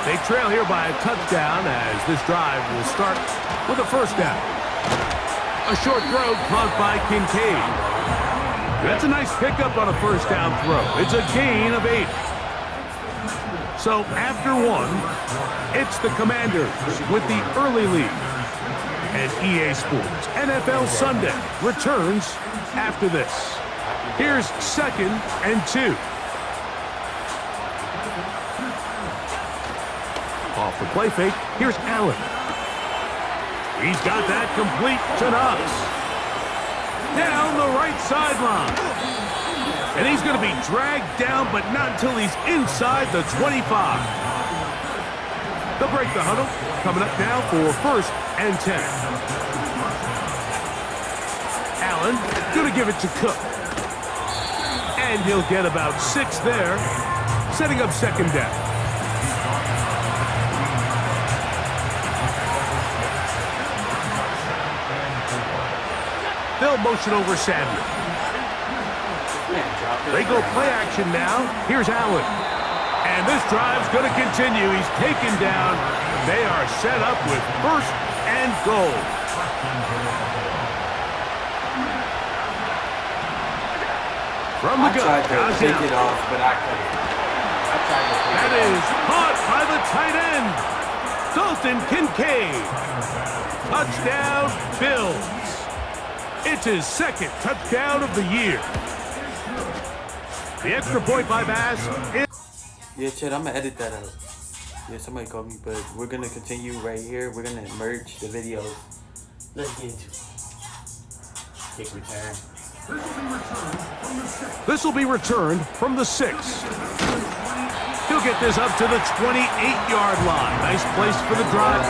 They trail here by a touchdown as this drive will start with a first down. A short throw caught by Kincaid. That's a nice pickup on a first down throw. It's a gain of 8. So after 1, it's the Commanders with the early lead. And EA Sports NFL Sunday returns after this. Here's 2nd and 2. Off the play fake, here's Allen. He's got that complete to Knox. Down the right sideline. And he's going to be dragged down, but not until he's inside the 25. They'll break the huddle. Coming up now for 1st and 10. Allen going to give it to Cook. And he'll get about 6 there, setting up 2nd down. They'll motion over Samuel. They go play action now. Here's Allen. And this drive's going to continue. He's taken down. They are set up with 1st and goal. From the gun. I tried to take it off, but I couldn't. That is caught by the tight end, Dalton Kincaid. Touchdown, Bills. It's his 2nd touchdown of the year. The extra point by Bass is... Yeah, Chad, I'm going to edit that out. Yeah, somebody called me, but we're going to continue right here. We're going to merge the videos. Let's get into it. Kick return. This will be returned from the 6. He'll get this up to the 28-yard line. Nice place for the drive.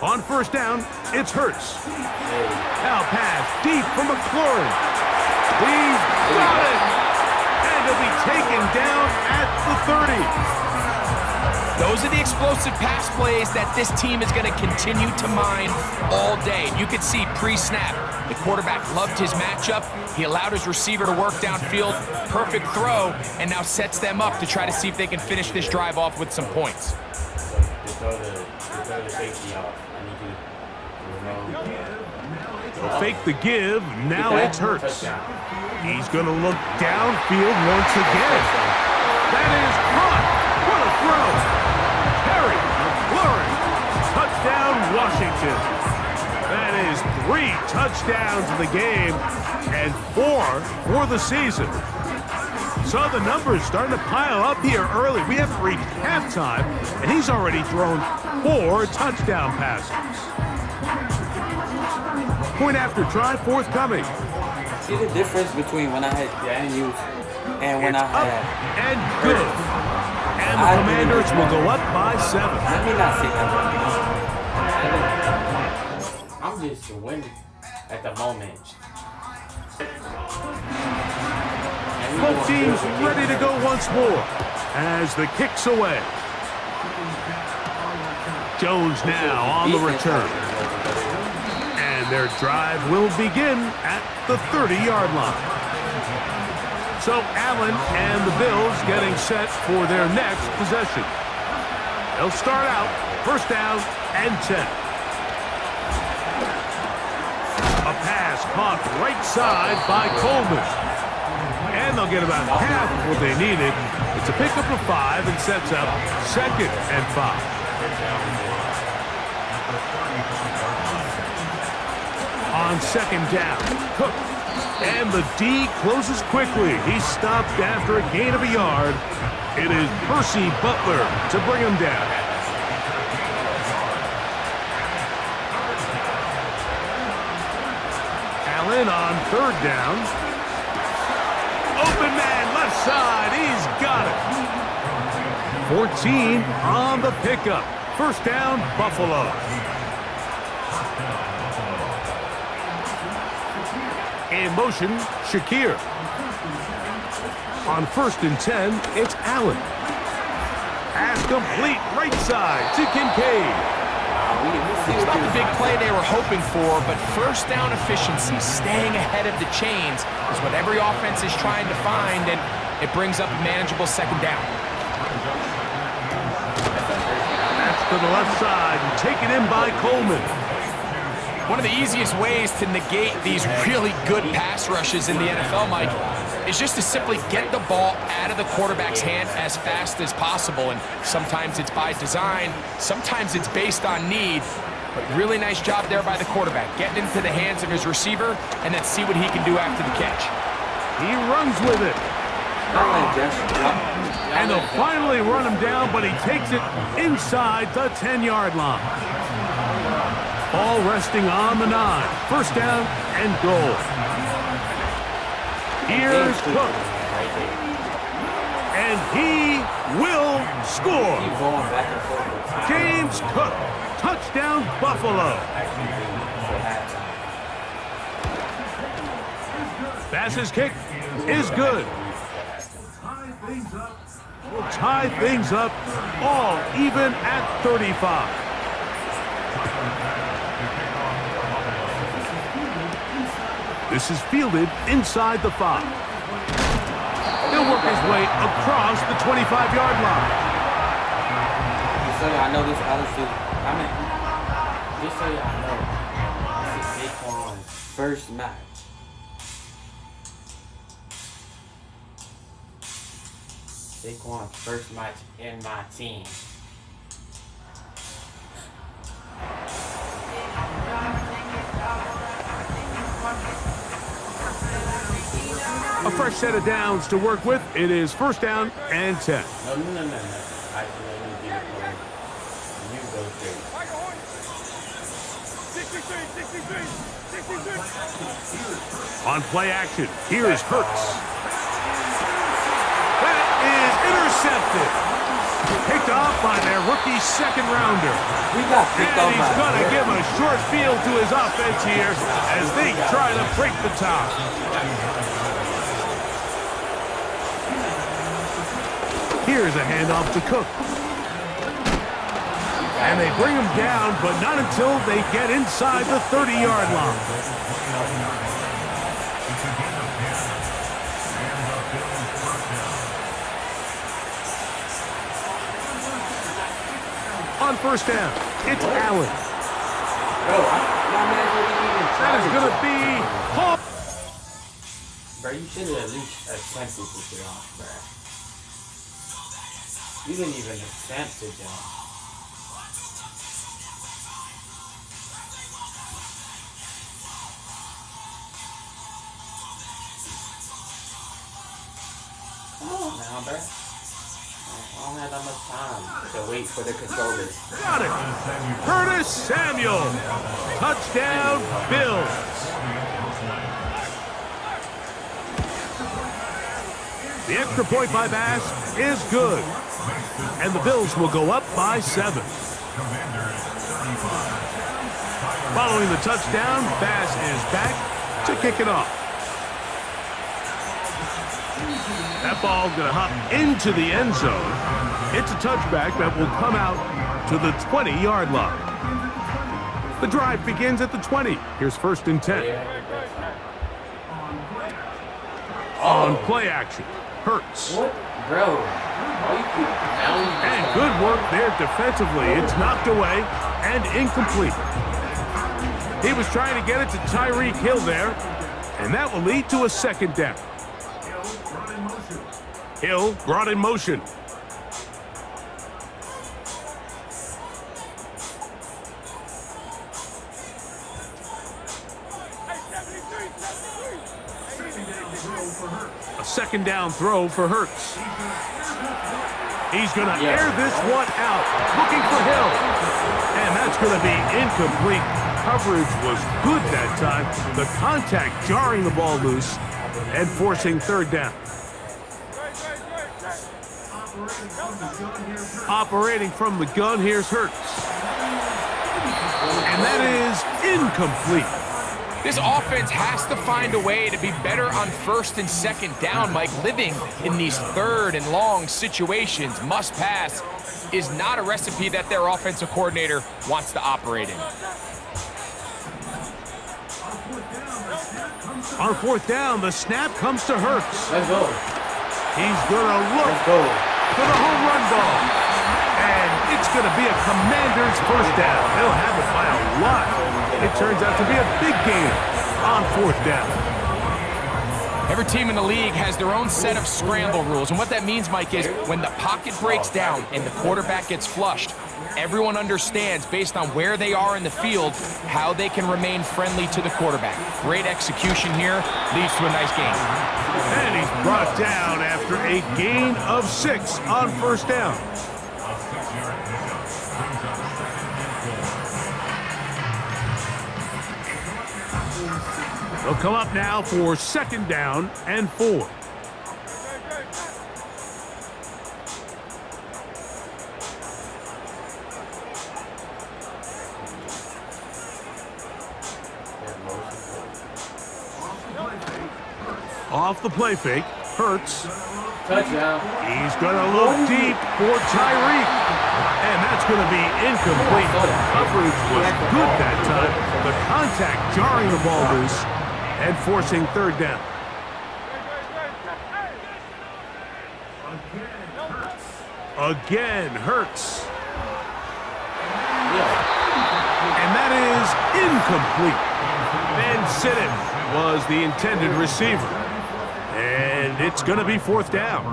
On 1st down, it's Hurts. Now pass deep from McLaurin. He's got it! And he'll be taken down at the 30. Those are the explosive pass plays that this team is going to continue to mine all day. And you could see pre-snap, the quarterback loved his matchup. He allowed his receiver to work downfield. Perfect throw, and now sets them up to try to see if they can finish this drive off with some points. They throw the safety off. They'll fake the give. Now it's Hurts. He's going to look downfield once again. That is caught. What a throw. Terry McLaurin. Touchdown, Washington. That is 3 touchdowns in the game and 4 for the season. So the numbers starting to pile up here early. We haven't reached halftime, and he's already thrown 4 touchdown passes. Point after try forthcoming. See the difference between when I had Daniels and when I had... And good. And the Commanders will go up by 7. Let me not say that. I'm just winning at the moment. Both teams ready to go once more as the kick's away. Jones now on the return. And their drive will begin at the 30-yard line. So Allen and the Bills getting set for their next possession. They'll start out first down and 10. A pass caught right side by Coleman. And they'll get about half of what they needed. It's a pickup of 5 and sets up 2nd and 5. On 2nd down, Cook. And the D closes quickly. He's stopped after a gain of a yard. It is Percy Butler to bring him down. Allen on 3rd down. Open man, left side, he's got it. 14 on the pickup. First down, Buffalo. In motion, Shakir. On 1st and 10, it's Allen. Pass complete, right side to Kincaid. It's not the big play they were hoping for, but first down efficiency, staying ahead of the chains, is what every offense is trying to find, and it brings up a manageable 2nd down. That's to the left side, and taken in by Coleman. One of the easiest ways to negate these really good pass rushes in the NFL, Mike, is just to simply get the ball out of the quarterback's hand as fast as possible. And sometimes it's by design, sometimes it's based on need. But really nice job there by the quarterback, getting into the hands of his receiver, and then see what he can do after the catch. He runs with it. And they'll finally run him down, but he takes it inside the 10-yard line. Ball resting on the 9. First down and goal. Here's Cook. And he will score. James Cook. Touchdown, Buffalo. Bass's kick is good. We'll tie things up all even at 35. This is fielded inside the 5. He'll work his way across the 25-yard line. Just so y'all know this attitude. Just so y'all know, this is Saquon's first match. Saquon's first match in my team. A fresh set of downs to work with. It is first down and 10. No. Actually, let me get it for you. You go straight. On play action, here's Hurts. That is intercepted. Picked off by their rookie 2nd rounder. And he's going to give a short field to his offense here as they try to break the top. Here's a handoff to Cook. And they bring him down, but not until they get inside the 30-yard line. On first down, it's Allen. That is going to be called. Bro, you should have at least attempted to get off, bro. You didn't even attempt to jump. Come on now, bro. I don't have that much time to wait for the controllers. Got it. Curtis Samuel. Touchdown, Bills. The extra point by Bass is good. And the Bills will go up by 7. Following the touchdown, Bass is back to kick it off. That ball going to hop into the end zone. It's a touchback that will come out to the 20-yard line. The drive begins at the 20. Here's 1st and 10. On play action, Hurts. What? Bro, why you keep pounding? And good work there defensively. It's knocked away and incomplete. He was trying to get it to Tyreek Hill there, and that will lead to a 2nd down. Hill brought in motion. A 2nd down throw for Hurts. He's going to air this one out, looking for Hill. And that's going to be incomplete. Coverage was good that time. The contact jarring the ball loose and forcing 3rd down. Operating from the gun, here's Hurts. And that is incomplete. This offense has to find a way to be better on 1st and 2nd down, Mike. Living in these 3rd and long situations, must pass, is not a recipe that their offensive coordinator wants to operate in. On 4th down, the snap comes to Hurts. Let's go. He's going to look for the home run ball. And it's going to be a Commander's 1st down. They'll have it by a lot. It turns out to be a big gain on 4th down. Every team in the league has their own set of scramble rules. And what that means, Mike, is when the pocket breaks down and the quarterback gets flushed, everyone understands, based on where they are in the field, how they can remain friendly to the quarterback. Great execution here, leads to a nice gain. And he's brought down after a gain of 6 on 1st down. They'll come up now for 2nd down and 4. Off the play fake, Hurts. Touchdown. He's going to look deep for Tyreek. And that's going to be incomplete. Coverage was good that time. The contact jarring the ball loose and forcing 3rd down. Again, Hurts. And that is incomplete. Ben Sitton was the intended receiver. And it's going to be 4th down.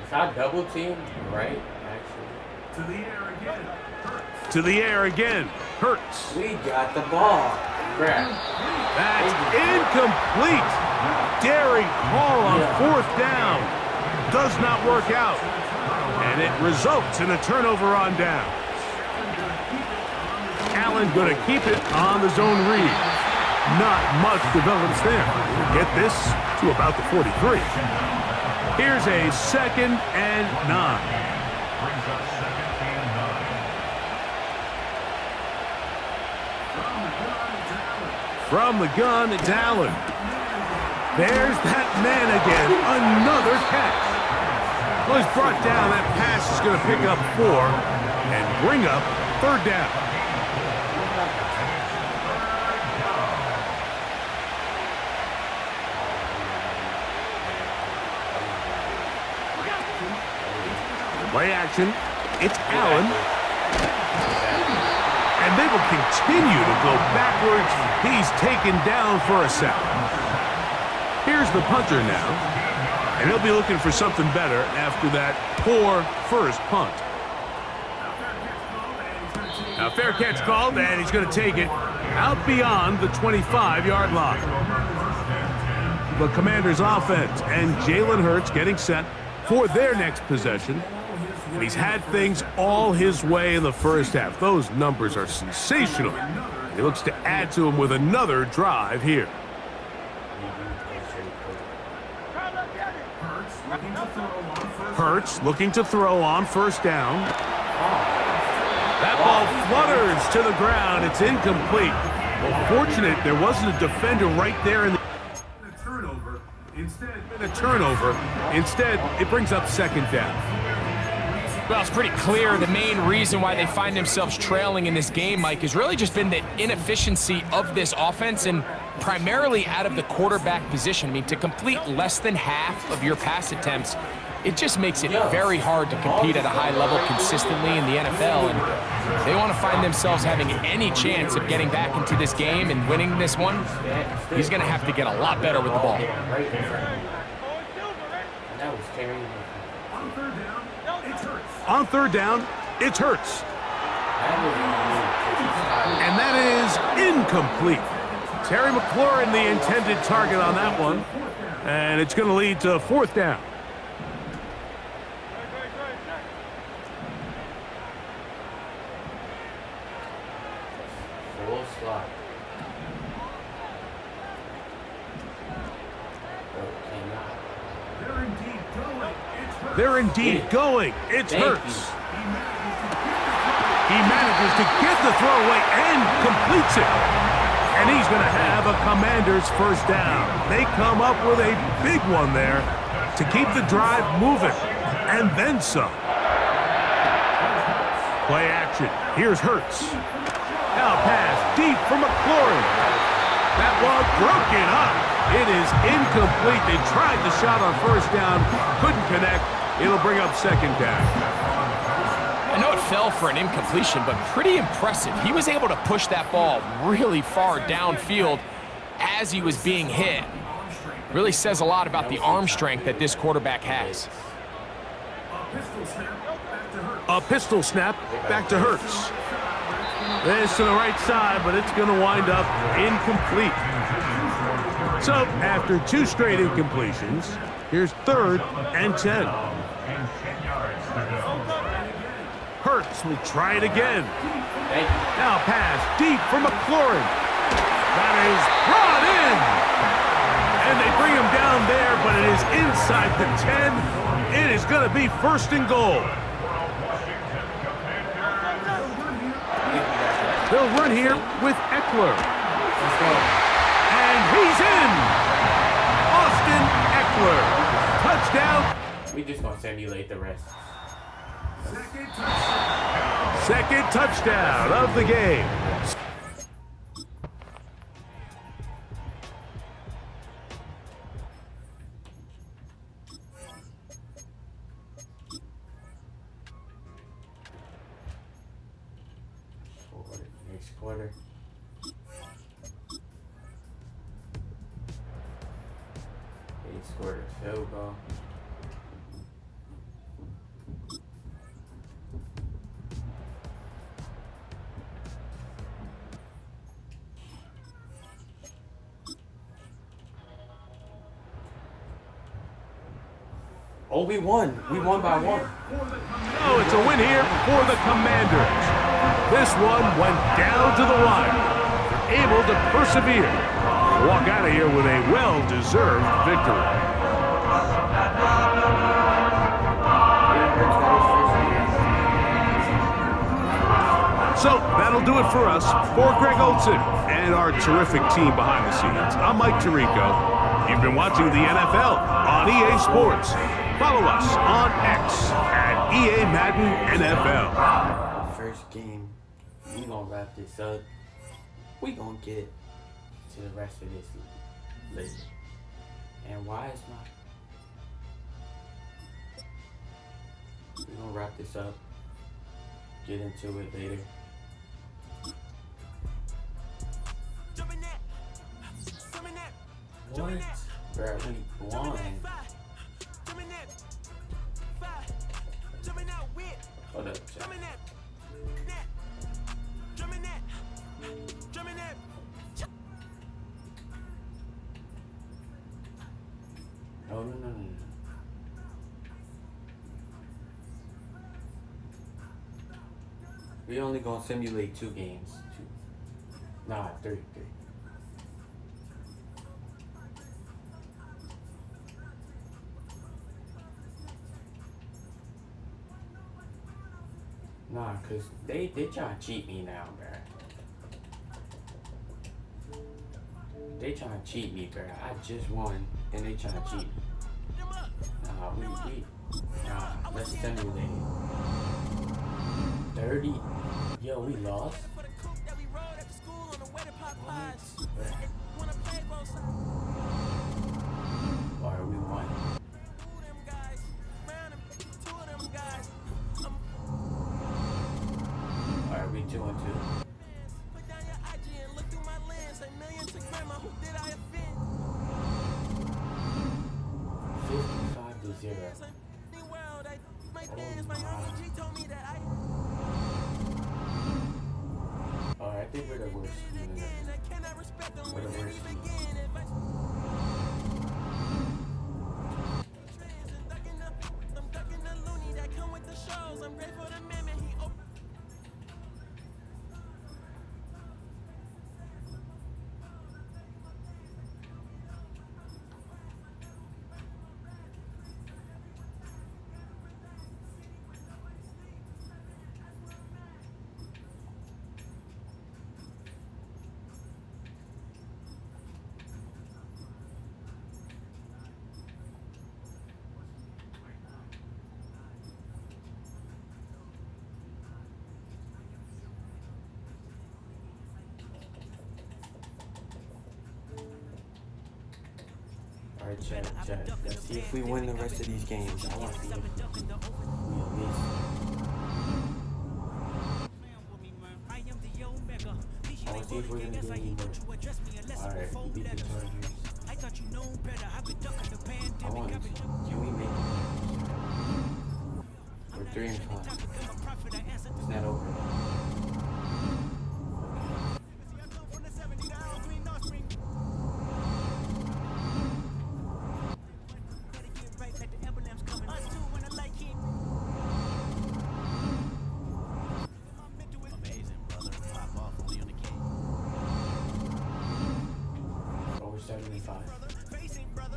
It's not double team, right? Actually. To the air again. Hurts. We got the ball. Brad. That's incomplete. Daring call on 4th down. Does not work out. And it results in a turnover on down. Allen going to keep it on the zone read. Not much develops there. Get this to about the 43. Here's a 2nd and 9. From the gun, it's Allen. There's that man again. Another catch. Well, he's brought down. That pass is going to pick up 4 and bring up 3rd down. Play action. It's Allen. And they will continue to go backwards. He's taken down for a sack. Here's the punter now. And he'll be looking for something better after that poor first punt. Now, fair catch called, and he's going to take it out beyond the 25-yard line. The Commanders' offense and Jalen Hurts getting set for their next possession. And he's had things all his way in the first half. Those numbers are sensational. He looks to add to them with another drive here. Hurts looking to throw on first down. That ball flutters to the ground. It's incomplete. Well, fortunate there wasn't a defender right there in the turnover. Instead, it brings up second down. Well, it's pretty clear the main reason why they find themselves trailing in this game, Mike, has really just been the inefficiency of this offense and primarily out of the quarterback position. I mean, to complete less than half of your pass attempts, it just makes it very hard to compete at a high level consistently in the NFL. And if they want to find themselves having any chance of getting back into this game and winning this one, he's going to have to get a lot better with the ball. On third down, it's Hurts. And that is incomplete. Terry McLaurin, the intended target on that one. And it's going to lead to fourth down. Full slot. They're indeed going. It's Hurts. He manages to get the throw away and completes it. And he's going to have a Commander's first down. They come up with a big one there to keep the drive moving. And then some. Play action. Here's Hurts. Now pass deep for McLaurin. That one broken up. It is incomplete. They tried the shot on first down. Couldn't connect. It'll bring up second down. I know it fell for an incompletion, but pretty impressive. He was able to push that ball really far downfield as he was being hit. Really says a lot about the arm strength that this quarterback has. A pistol snap back to Hurts. This to the right side, but it's going to wind up incomplete. So after two straight incompletions, here's 3rd and 10. Hurts will try it again. Now pass deep for McLaurin. That is brought in. And they bring him down there, but it is inside the 10. It is going to be 1st and goal. They'll run here with Eckler. And he's in. Austin Eckler. Touchdown. We just gonna simulate the rest. Second touchdown of the game. Next quarter. They scored a field goal. Oh, we won. We won by 1. Oh, it's a win here for the Commanders. This one went down to the wire. They're able to persevere. Walk out of here with a well-deserved victory. So that'll do it for us. For Greg Olson and our terrific team behind the scenes, I'm Mike Tirico. You've been watching the NFL on EA Sports. Follow us on X at EA Madden NFL. First game, we gonna wrap this up. We gonna get to the rest of this later. And why is my... We gonna wrap this up. get into it later. What? Bro, we won. Hold up, chat. Oh, no. We only gonna simulate 2 games. 2. Nah, 3. Nah, cause they trying to cheat me now, bruh. They trying to cheat me, bruh. I just won, and they trying to cheat me. Nah, nah, let's simulate it. 30. Yo, we lost. Or we won. Alright, we 2-2. 55-0. Alright, I think we're the worst team. We're the worst team. Alright, chat. Let's see if we win the rest of these games. I want to see if we at least. I want to see if we're going to get any more. Alright, we beat the Chargers. I want to. Can we make it? We're 3-5. It's not over.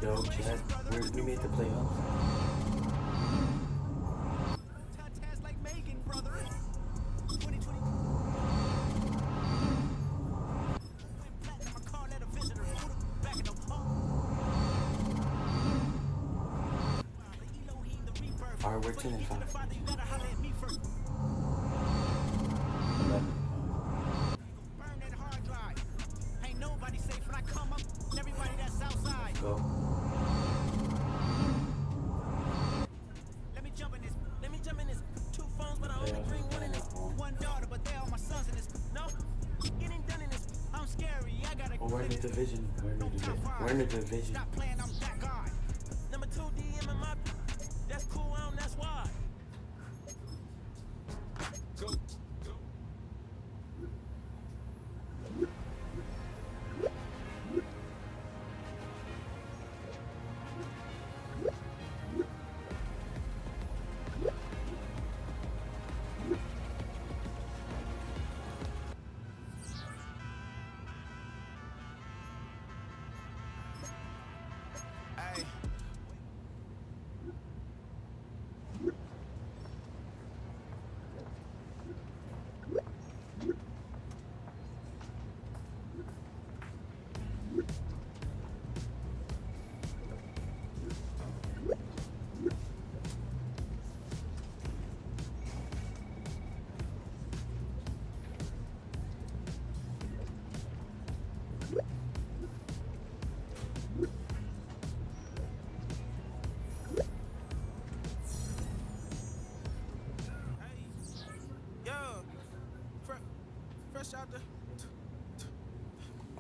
Yo, chat, we made the playoffs. Alright, we're 10-5. 11. Go. Let me jump in this. 2 phones, but I only bring 1 in this. 1 daughter, but they all my sons in this. No, it ain't done in this. I'm scary. I gotta. Oh, we're in the division. We're in the division. Stop playing, I'm that guy. Number 2 DM in my. That's cool, that's why. Go.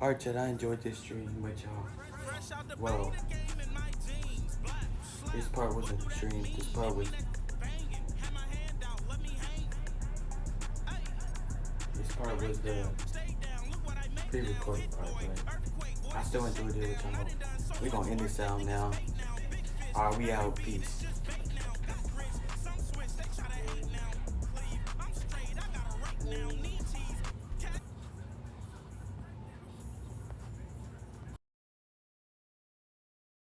Alright, Chad, I enjoyed this stream with y'all. Well, this part wasn't a stream. This part was the pre-recorded part, but I still enjoyed it with y'all. We're gonna end this out now. Alright, we out. Peace.